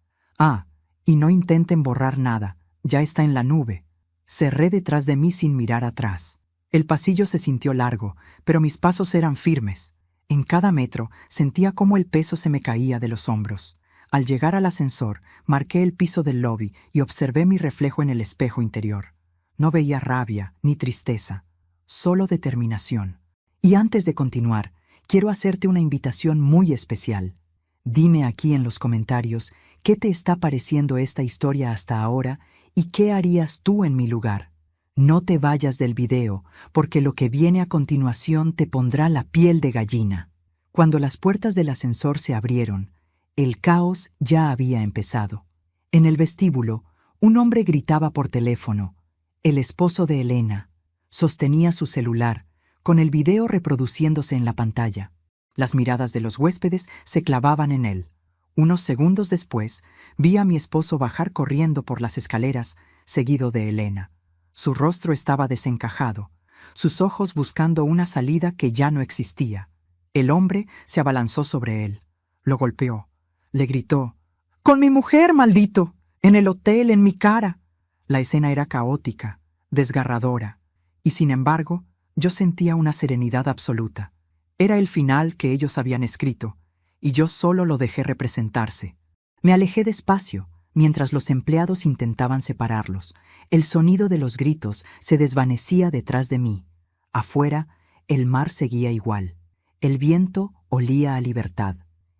Speaker 1: Y no intenten borrar nada, ya está en la nube. Cerré detrás de mí sin mirar atrás. El pasillo se sintió largo, pero mis pasos eran firmes. En cada metro sentía cómo el peso se me caía de los hombros. Al llegar al ascensor, marqué el piso del lobby y observé mi reflejo en el espejo interior. No veía rabia ni tristeza, solo determinación. Y antes de continuar, quiero hacerte una invitación muy especial. Dime aquí en los comentarios qué te está pareciendo esta historia hasta ahora y qué harías tú en mi lugar. No te vayas del video, porque lo que viene a continuación te pondrá la piel de gallina. Cuando las puertas del ascensor se abrieron, el caos ya había empezado. En el vestíbulo, un hombre gritaba por teléfono. El esposo de Elena sostenía su celular, con el video reproduciéndose en la pantalla. Las miradas de los huéspedes se clavaban en él. Unos segundos después, vi a mi esposo bajar corriendo por las escaleras, seguido de Elena. Su rostro estaba desencajado, sus ojos buscando una salida que ya no existía. El hombre se abalanzó sobre él. Lo golpeó. Le gritó, «¡Con mi mujer, maldito! ¡En el hotel, en mi cara!». La escena era caótica, desgarradora, y sin embargo, yo sentía una serenidad absoluta. Era el final que ellos habían escrito, y yo solo lo dejé representarse. Me alejé despacio, mientras los empleados intentaban separarlos. El sonido de los gritos se desvanecía detrás de mí. Afuera, el mar seguía igual. El viento olía a libertad.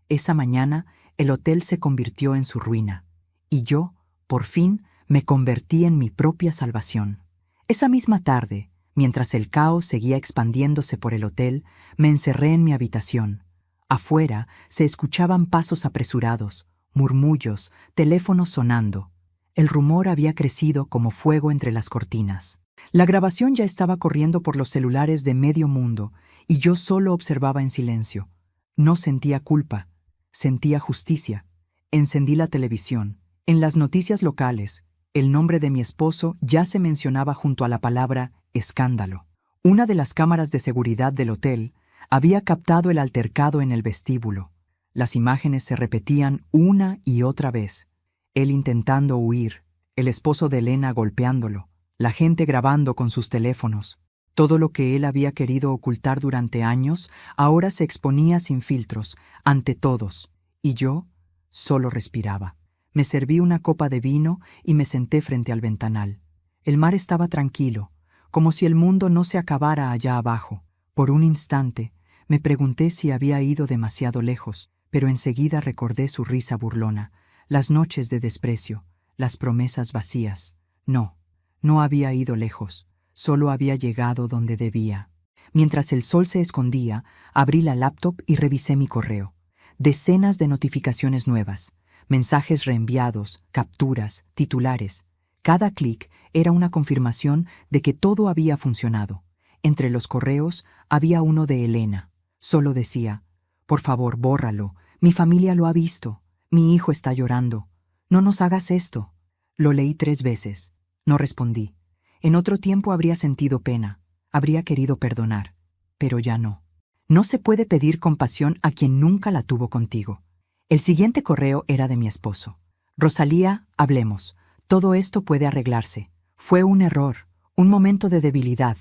Speaker 1: Esa mañana, el hotel se convirtió en su ruina, y yo, por fin, me convertí en mi propia salvación. Esa misma tarde, mientras el caos seguía expandiéndose por el hotel, me encerré en mi habitación. Afuera se escuchaban pasos apresurados, murmullos, teléfonos sonando. El rumor había crecido como fuego entre las cortinas. La grabación ya estaba corriendo por los celulares de medio mundo, y yo solo observaba en silencio. No sentía culpa, sentía justicia. Encendí la televisión. En las noticias locales, el nombre de mi esposo ya se mencionaba junto a la palabra escándalo. Una de las cámaras de seguridad del hotel había captado el altercado en el vestíbulo. Las imágenes se repetían una y otra vez. Él intentando huir, el esposo de Elena golpeándolo, la gente grabando con sus teléfonos. Todo lo que él había querido ocultar durante años ahora se exponía sin filtros, ante todos, y yo solo respiraba. Me serví una copa de vino y me senté frente al ventanal. El mar estaba tranquilo, como si el mundo no se acabara allá abajo. Por un instante, me pregunté si había ido demasiado lejos, pero enseguida recordé su risa burlona, las noches de desprecio, las promesas vacías. No había ido lejos, solo había llegado donde debía. Mientras el sol se escondía, abrí la laptop y revisé mi correo. Decenas de notificaciones nuevas, mensajes reenviados, capturas, titulares. Cada clic era una confirmación de que todo había funcionado. Entre los correos había uno de Elena. Solo decía, «Por favor, bórralo. Mi familia lo ha visto. Mi hijo está llorando. No nos hagas esto». Lo leí 3 veces. No respondí. En otro tiempo habría sentido pena. Habría querido perdonar. Pero ya no. No se puede pedir compasión a quien nunca la tuvo contigo. El siguiente correo era de mi esposo. «Rosalía, hablemos. Todo esto puede arreglarse. Fue un error, un momento de debilidad.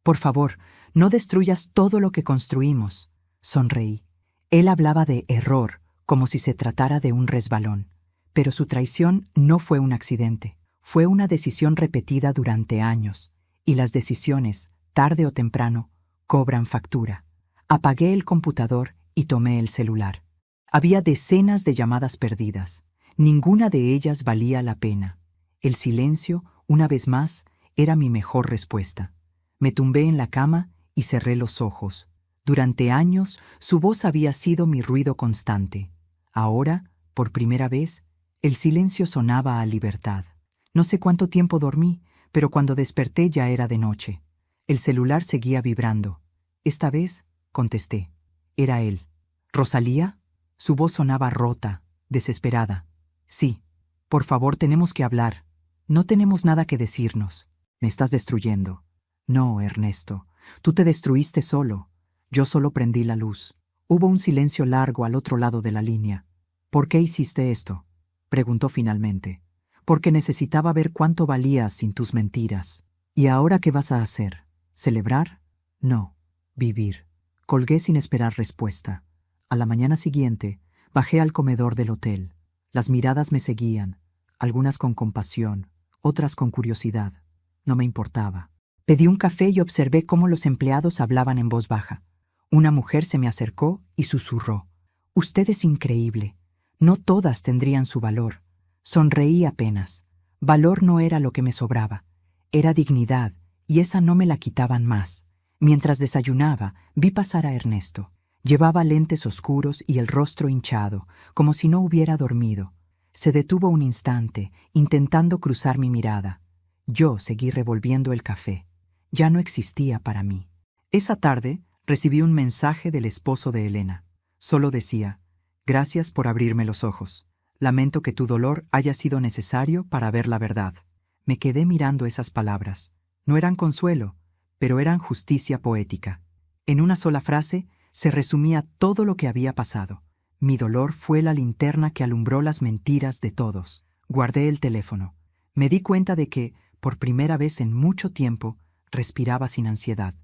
Speaker 1: Por favor, no destruyas todo lo que construimos. Sonreí. Él hablaba de error, como si se tratara de un resbalón. Pero su traición no fue un accidente. Fue una decisión repetida durante años. Y las decisiones, tarde o temprano, cobran factura. Apagué el computador y tomé el celular. Había decenas de llamadas perdidas. Ninguna de ellas valía la pena. El silencio, una vez más, era mi mejor respuesta. Me tumbé en la cama y cerré los ojos. Durante años, su voz había sido mi ruido constante. Ahora, por primera vez, el silencio sonaba a libertad. No sé cuánto tiempo dormí, pero cuando desperté ya era de noche. El celular seguía vibrando. Esta vez, contesté. Era él. ¿Rosalía? Su voz sonaba rota, desesperada. Sí. Por favor, tenemos que hablar. No tenemos nada que decirnos. Me estás destruyendo. No, Ernesto. Tú te destruiste solo. Yo solo prendí la luz. Hubo un silencio largo al otro lado de la línea. ¿Por qué hiciste esto?, preguntó finalmente. Porque necesitaba ver cuánto valías sin tus mentiras. ¿Y ahora qué vas a hacer? ¿Celebrar? No. Vivir. Colgué sin esperar respuesta. A la mañana siguiente, bajé al comedor del hotel. Las miradas me seguían, algunas con compasión, otras con curiosidad. No me importaba. Pedí un café y observé cómo los empleados hablaban en voz baja. Una mujer se me acercó y susurró. «Usted es increíble. No todas tendrían su valor». Sonreí apenas. Valor no era lo que me sobraba. Era dignidad, y esa no me la quitaban más. Mientras desayunaba, vi pasar a Ernesto. Llevaba lentes oscuros y el rostro hinchado, como si no hubiera dormido. Se detuvo un instante, intentando cruzar mi mirada. Yo seguí revolviendo el café. Ya no existía para mí. Esa tarde recibí un mensaje del esposo de Elena. Solo decía: «Gracias por abrirme los ojos. Lamento que tu dolor haya sido necesario para ver la verdad». Me quedé mirando esas palabras. No eran consuelo, pero eran justicia poética. En una sola frase se resumía todo lo que había pasado. Mi dolor fue la linterna que alumbró las mentiras de todos. Guardé el teléfono. Me di cuenta de que, por primera vez en mucho tiempo, respiraba sin ansiedad.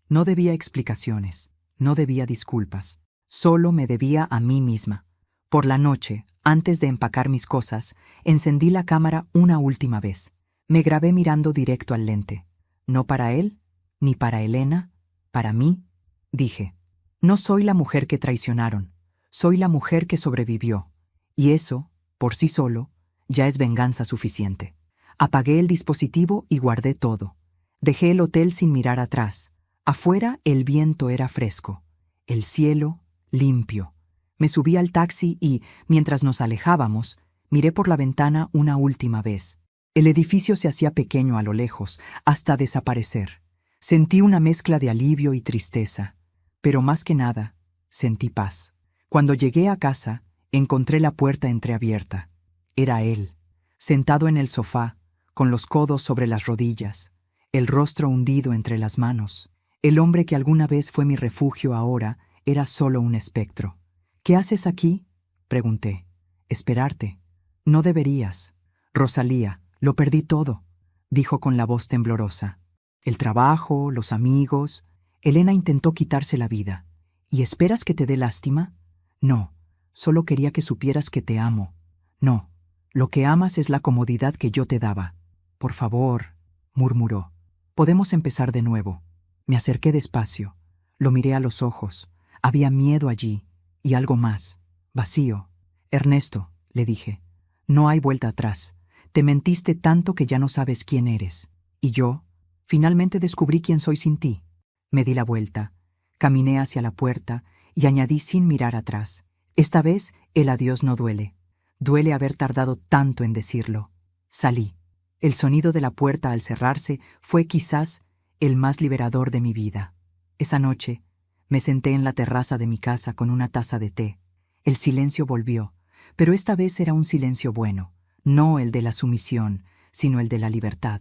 Speaker 1: No debía explicaciones, no debía disculpas. Solo me debía a mí misma. Por la noche, antes de empacar mis cosas, encendí la cámara una última vez. Me grabé mirando directo al lente. No para él, ni para Elena, para mí, dije. No soy la mujer que traicionaron, soy la mujer que sobrevivió. Y eso, por sí solo, ya es venganza suficiente. Apagué el dispositivo y guardé todo. Dejé el hotel sin mirar atrás. Afuera el viento era fresco, el cielo limpio. Me subí al taxi y, mientras nos alejábamos, miré por la ventana una última vez. El edificio se hacía pequeño a lo lejos, hasta desaparecer. Sentí una mezcla de alivio y tristeza, pero más que nada, sentí paz. Cuando llegué a casa, encontré la puerta entreabierta. Era él, sentado en el sofá, con los codos sobre las rodillas, el rostro hundido entre las manos. El hombre que alguna vez fue mi refugio ahora era solo un espectro. «¿Qué haces aquí?», pregunté. «Esperarte». «No deberías». «Rosalía, lo perdí todo», dijo con la voz temblorosa. «El trabajo, los amigos». Elena intentó quitarse la vida. «¿Y esperas que te dé lástima?». «No, solo quería que supieras que te amo». «No, lo que amas es la comodidad que yo te daba». «Por favor», murmuró. «Podemos empezar de nuevo». Me acerqué despacio. Lo miré a los ojos. Había miedo allí, y algo más, vacío. «Ernesto», le dije, «no hay vuelta atrás. Te mentiste tanto que ya no sabes quién eres. Y yo, finalmente descubrí quién soy sin ti». Me di la vuelta, caminé hacia la puerta y añadí sin mirar atrás. Esta vez el adiós no duele. Duele haber tardado tanto en decirlo. Salí. El sonido de la puerta al cerrarse fue quizás el más liberador de mi vida. Esa noche me senté en la terraza de mi casa con una taza de té. El silencio volvió, pero esta vez era un silencio bueno, no el de la sumisión, sino el de la libertad.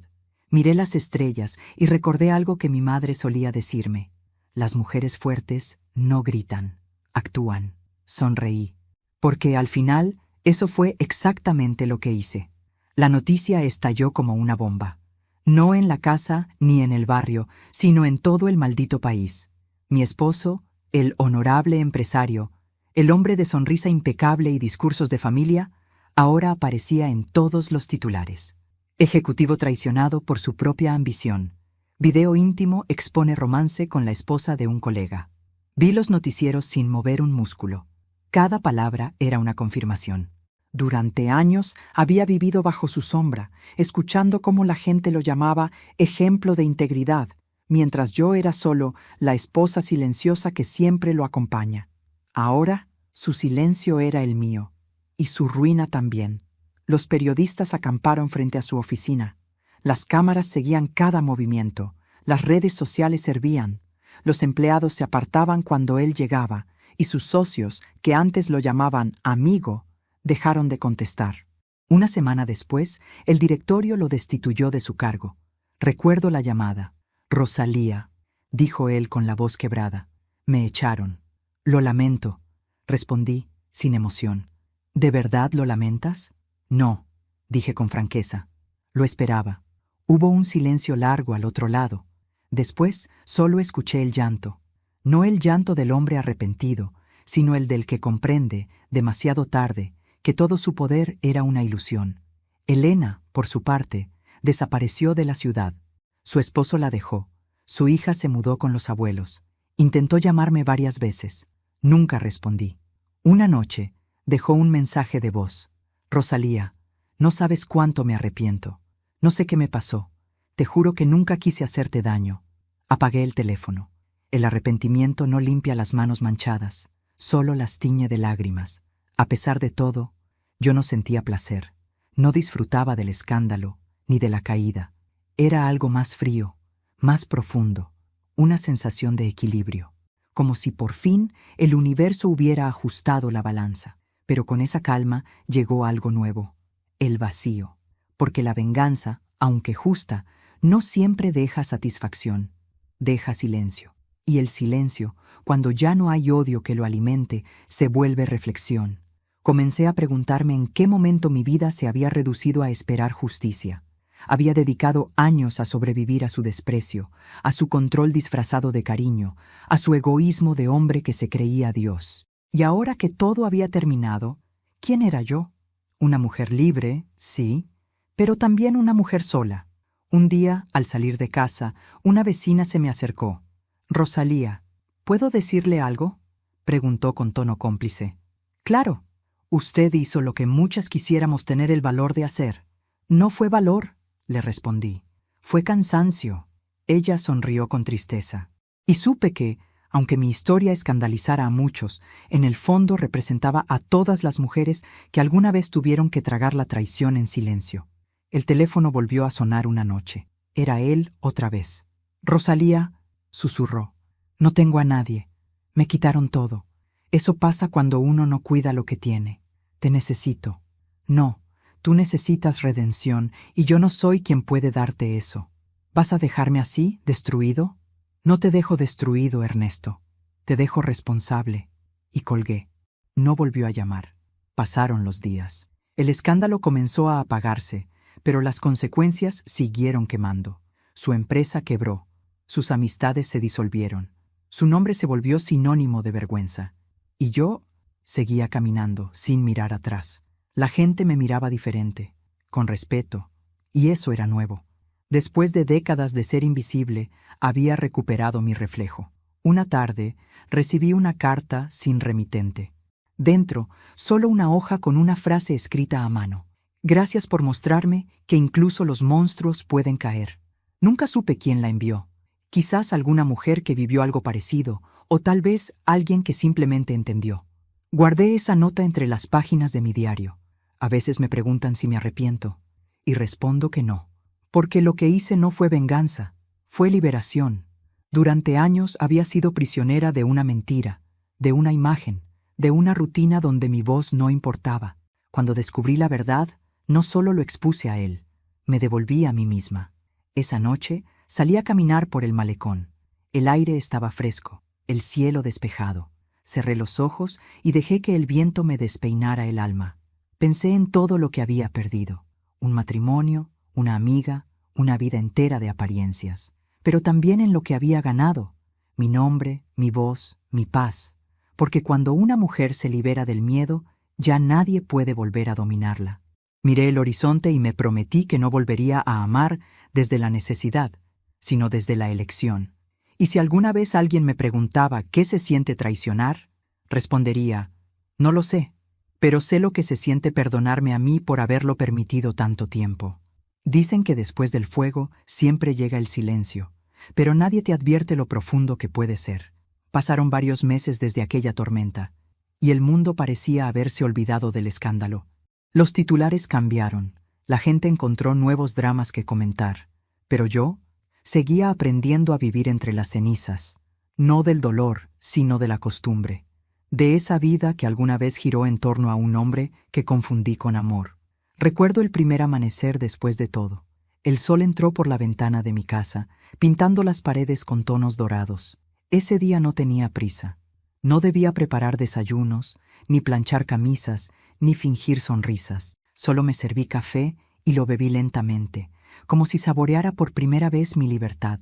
Speaker 1: Miré las estrellas y recordé algo que mi madre solía decirme: las mujeres fuertes no gritan, actúan. Sonreí, porque al final eso fue exactamente lo que hice. La noticia estalló como una bomba. No en la casa ni en el barrio, sino en todo el maldito país. Mi esposo, el honorable empresario, el hombre de sonrisa impecable y discursos de familia, ahora aparecía en todos los titulares. Ejecutivo traicionado por su propia ambición. Video íntimo expone romance con la esposa de un colega. Vi los noticieros sin mover un músculo. Cada palabra era una confirmación. Durante años había vivido bajo su sombra, escuchando cómo la gente lo llamaba ejemplo de integridad, mientras yo era solo la esposa silenciosa que siempre lo acompaña. Ahora, su silencio era el mío, y su ruina también. Los periodistas acamparon frente a su oficina. Las cámaras seguían cada movimiento, las redes sociales hervían. Los empleados se apartaban cuando él llegaba, y sus socios, que antes lo llamaban amigo, dejaron de contestar. Una semana después, el directorio lo destituyó de su cargo. Recuerdo la llamada. «Rosalía», dijo él con la voz quebrada. «Me echaron». «Lo lamento», respondí, sin emoción. «¿De verdad lo lamentas?» «No», dije con franqueza. Lo esperaba. Hubo un silencio largo al otro lado. Después solo escuché el llanto. No el llanto del hombre arrepentido, sino el del que comprende, demasiado tarde, que todo su poder era una ilusión. Elena, por su parte, desapareció de la ciudad. Su esposo la dejó. Su hija se mudó con los abuelos. Intentó llamarme varias veces. Nunca respondí. Una noche, dejó un mensaje de voz. «Rosalía, no sabes cuánto me arrepiento. No sé qué me pasó. Te juro que nunca quise hacerte daño». Apagué el teléfono. El arrepentimiento no limpia las manos manchadas, solo las tiñe de lágrimas. A pesar de todo, yo no sentía placer. No disfrutaba del escándalo, ni de la caída. Era algo más frío, más profundo, una sensación de equilibrio, como si por fin el universo hubiera ajustado la balanza. Pero con esa calma llegó algo nuevo, el vacío, porque la venganza, aunque justa, no siempre deja satisfacción, deja silencio. Y el silencio, cuando ya no hay odio que lo alimente, se vuelve reflexión. Comencé a preguntarme en qué momento mi vida se había reducido a esperar justicia. Había dedicado años a sobrevivir a su desprecio, a su control disfrazado de cariño, a su egoísmo de hombre que se creía Dios. Y ahora que todo había terminado, ¿quién era yo? Una mujer libre, sí, pero también una mujer sola. Un día, al salir de casa, una vecina se me acercó. «Rosalía, ¿puedo decirle algo?», preguntó con tono cómplice. «Claro, usted hizo lo que muchas quisiéramos tener el valor de hacer». «No fue valor», le respondí. «Fue cansancio». Ella sonrió con tristeza. Y supe que, aunque mi historia escandalizara a muchos, en el fondo representaba a todas las mujeres que alguna vez tuvieron que tragar la traición en silencio. El teléfono volvió a sonar una noche. Era él otra vez. «Rosalía», susurró, «no tengo a nadie. Me quitaron todo. Eso pasa cuando uno no cuida lo que tiene. Te necesito». «No, tú necesitas redención y yo no soy quien puede darte eso. ¿Vas a dejarme así, destruido?» «No te dejo destruido, Ernesto. Te dejo responsable». Y colgué. No volvió a llamar. Pasaron los días. El escándalo comenzó a apagarse, pero las consecuencias siguieron quemando. Su empresa quebró. Sus amistades se disolvieron. Su nombre se volvió sinónimo de vergüenza. Y yo seguía caminando, sin mirar atrás. La gente me miraba diferente, con respeto, y eso era nuevo. Después de décadas de ser invisible, había recuperado mi reflejo. Una tarde, recibí una carta sin remitente. Dentro, solo una hoja con una frase escrita a mano. «Gracias por mostrarme que incluso los monstruos pueden caer». Nunca supe quién la envió. Quizás alguna mujer que vivió algo parecido, o tal vez alguien que simplemente entendió. Guardé esa nota entre las páginas de mi diario. A veces me preguntan si me arrepiento, y respondo que no, porque lo que hice no fue venganza, fue liberación. Durante años había sido prisionera de una mentira, de una imagen, de una rutina donde mi voz no importaba. Cuando descubrí la verdad, no solo lo expuse a él, me devolví a mí misma. Esa noche salí a caminar por el malecón. El aire estaba fresco, el cielo despejado. Cerré los ojos y dejé que el viento me despeinara el alma. Pensé en todo lo que había perdido. Un matrimonio, una amiga, una vida entera de apariencias, pero también en lo que había ganado, mi nombre, mi voz, mi paz, porque cuando una mujer se libera del miedo, ya nadie puede volver a dominarla. Miré el horizonte y me prometí que no volvería a amar desde la necesidad, sino desde la elección. Y si alguna vez alguien me preguntaba qué se siente traicionar, respondería, no lo sé, pero sé lo que se siente perdonarme a mí por haberlo permitido tanto tiempo. Dicen que después del fuego siempre llega el silencio, pero nadie te advierte lo profundo que puede ser. Pasaron varios meses desde aquella tormenta, y el mundo parecía haberse olvidado del escándalo. Los titulares cambiaron, la gente encontró nuevos dramas que comentar, pero yo seguía aprendiendo a vivir entre las cenizas, no del dolor, sino de la costumbre, de esa vida que alguna vez giró en torno a un hombre que confundí con amor. Recuerdo el primer amanecer después de todo. El sol entró por la ventana de mi casa, pintando las paredes con tonos dorados. Ese día no tenía prisa. No debía preparar desayunos, ni planchar camisas, ni fingir sonrisas. Solo me serví café y lo bebí lentamente, como si saboreara por primera vez mi libertad.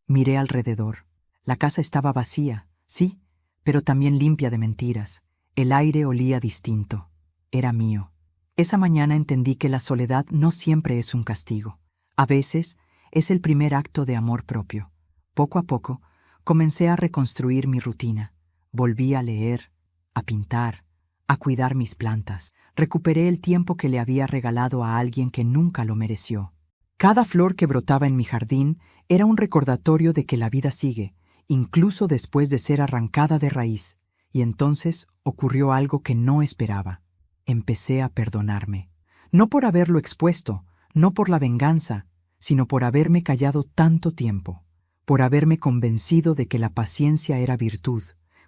Speaker 1: Miré alrededor. La casa estaba vacía, sí, pero también limpia de mentiras. El aire olía distinto. Era mío. Esa mañana entendí que la soledad no siempre es un castigo. A veces es el primer acto de amor propio. Poco a poco, comencé a reconstruir mi rutina. Volví a leer, a pintar, a cuidar mis plantas. Recuperé el tiempo que le había regalado a alguien que nunca lo mereció. Cada flor que brotaba en mi jardín era un recordatorio de que la vida sigue, incluso después de ser arrancada de raíz. Y entonces ocurrió algo que no esperaba. Empecé a perdonarme. No por haberlo expuesto, no por la venganza, sino por haberme callado tanto tiempo, por haberme convencido de que la paciencia era virtud,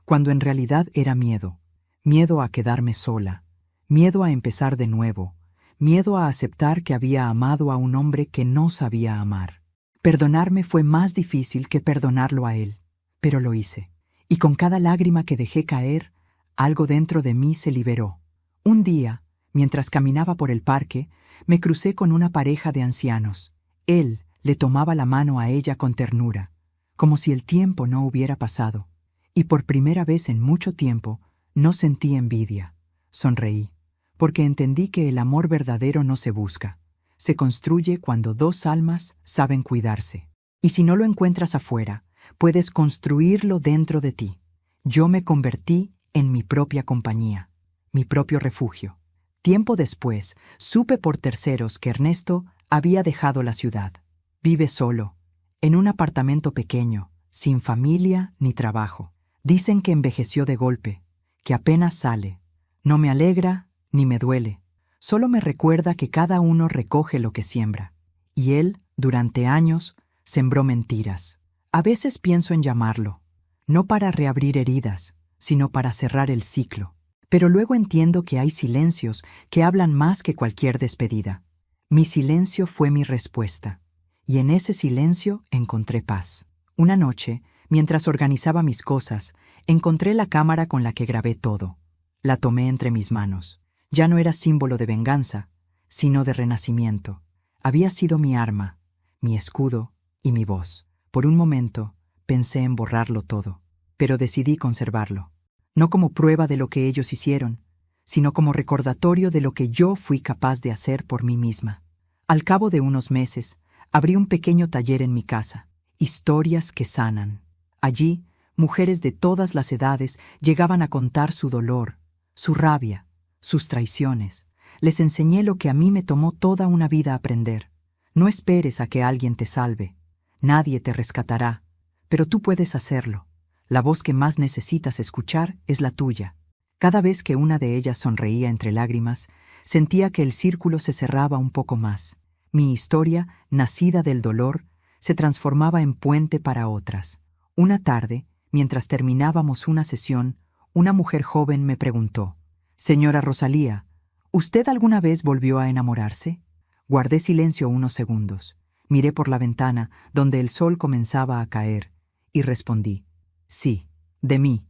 Speaker 1: cuando en realidad era miedo. Miedo a quedarme sola, miedo a empezar de nuevo, miedo a aceptar que había amado a un hombre que no sabía amar. Perdonarme fue más difícil que perdonarlo a él, pero lo hice, y con cada lágrima que dejé caer, algo dentro de mí se liberó. Un día, mientras caminaba por el parque, me crucé con una pareja de ancianos. Él le tomaba la mano a ella con ternura, como si el tiempo no hubiera pasado, y por primera vez en mucho tiempo no sentí envidia. Sonreí, porque entendí que el amor verdadero no se busca, se construye cuando dos almas saben cuidarse. Y si no lo encuentras afuera, puedes construirlo dentro de ti. Yo me convertí en mi propia compañía, mi propio refugio. Tiempo después, supe por terceros que Ernesto había dejado la ciudad. Vive solo, en un apartamento pequeño, sin familia ni trabajo. Dicen que envejeció de golpe, que apenas sale. No me alegra ni me duele. Solo me recuerda que cada uno recoge lo que siembra. Y él, durante años, sembró mentiras. A veces pienso en llamarlo, no para reabrir heridas, sino para cerrar el ciclo. Pero luego entiendo que hay silencios que hablan más que cualquier despedida. Mi silencio fue mi respuesta, y en ese silencio encontré paz. Una noche, mientras organizaba mis cosas, encontré la cámara con la que grabé todo. La tomé entre mis manos. Ya no era símbolo de venganza, sino de renacimiento. Había sido mi arma, mi escudo y mi voz. Por un momento, pensé en borrarlo todo, pero decidí conservarlo. No como prueba de lo que ellos hicieron, sino como recordatorio de lo que yo fui capaz de hacer por mí misma. Al cabo de unos meses, abrí un pequeño taller en mi casa, Historias que sanan. Allí, mujeres de todas las edades llegaban a contar su dolor, su rabia, sus traiciones. Les enseñé lo que a mí me tomó toda una vida aprender. No esperes a que alguien te salve. Nadie te rescatará, pero tú puedes hacerlo. La voz que más necesitas escuchar es la tuya. Cada vez que una de ellas sonreía entre lágrimas, sentía que el círculo se cerraba un poco más. Mi historia, nacida del dolor, se transformaba en puente para otras. Una tarde, mientras terminábamos una sesión, una mujer joven me preguntó: «Señora Rosalía, ¿usted alguna vez volvió a enamorarse?» Guardé silencio unos segundos. Miré por la ventana, donde el sol comenzaba a caer, y respondí: «Sí, de mí».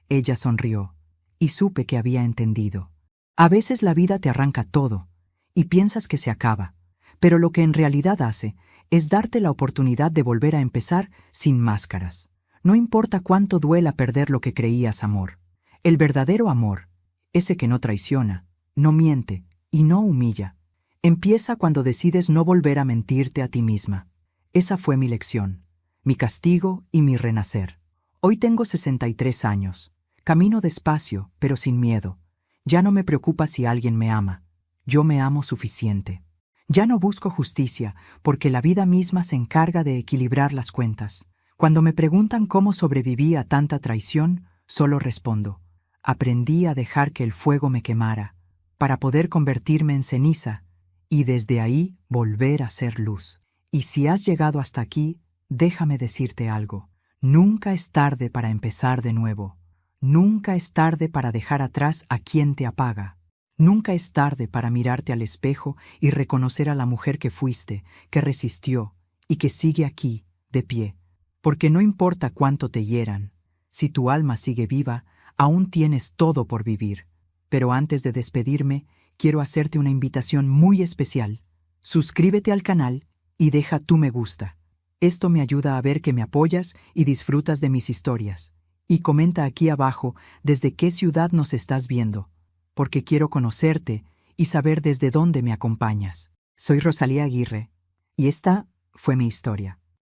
Speaker 1: Ella sonrió, y supe que había entendido. A veces la vida te arranca todo, y piensas que se acaba, pero lo que en realidad hace es darte la oportunidad de volver a empezar sin máscaras. No importa cuánto duela perder lo que creías amor. El verdadero amor, ese que no traiciona, no miente y no humilla, empieza cuando decides no volver a mentirte a ti misma. Esa fue mi lección, mi castigo y mi renacer. Hoy tengo 63 años. Camino despacio, pero sin miedo. Ya no me preocupa si alguien me ama. Yo me amo suficiente. Ya no busco justicia, porque la vida misma se encarga de equilibrar las cuentas. Cuando me preguntan cómo sobreviví a tanta traición, solo respondo: aprendí a dejar que el fuego me quemara, para poder convertirme en ceniza, y desde ahí volver a ser luz. Y si has llegado hasta aquí, déjame decirte algo. Nunca es tarde para empezar de nuevo. Nunca es tarde para dejar atrás a quien te apaga. Nunca es tarde para mirarte al espejo y reconocer a la mujer que fuiste, que resistió y que sigue aquí, de pie. Porque no importa cuánto te hieran, si tu alma sigue viva, aún tienes todo por vivir. Pero antes de despedirme, quiero hacerte una invitación muy especial. Suscríbete al canal y deja tu me gusta. Esto me ayuda a ver que me apoyas y disfrutas de mis historias. Y comenta aquí abajo desde qué ciudad nos estás viendo, porque quiero conocerte y saber desde dónde me acompañas. Soy Rosalía Aguirre, y esta fue mi historia.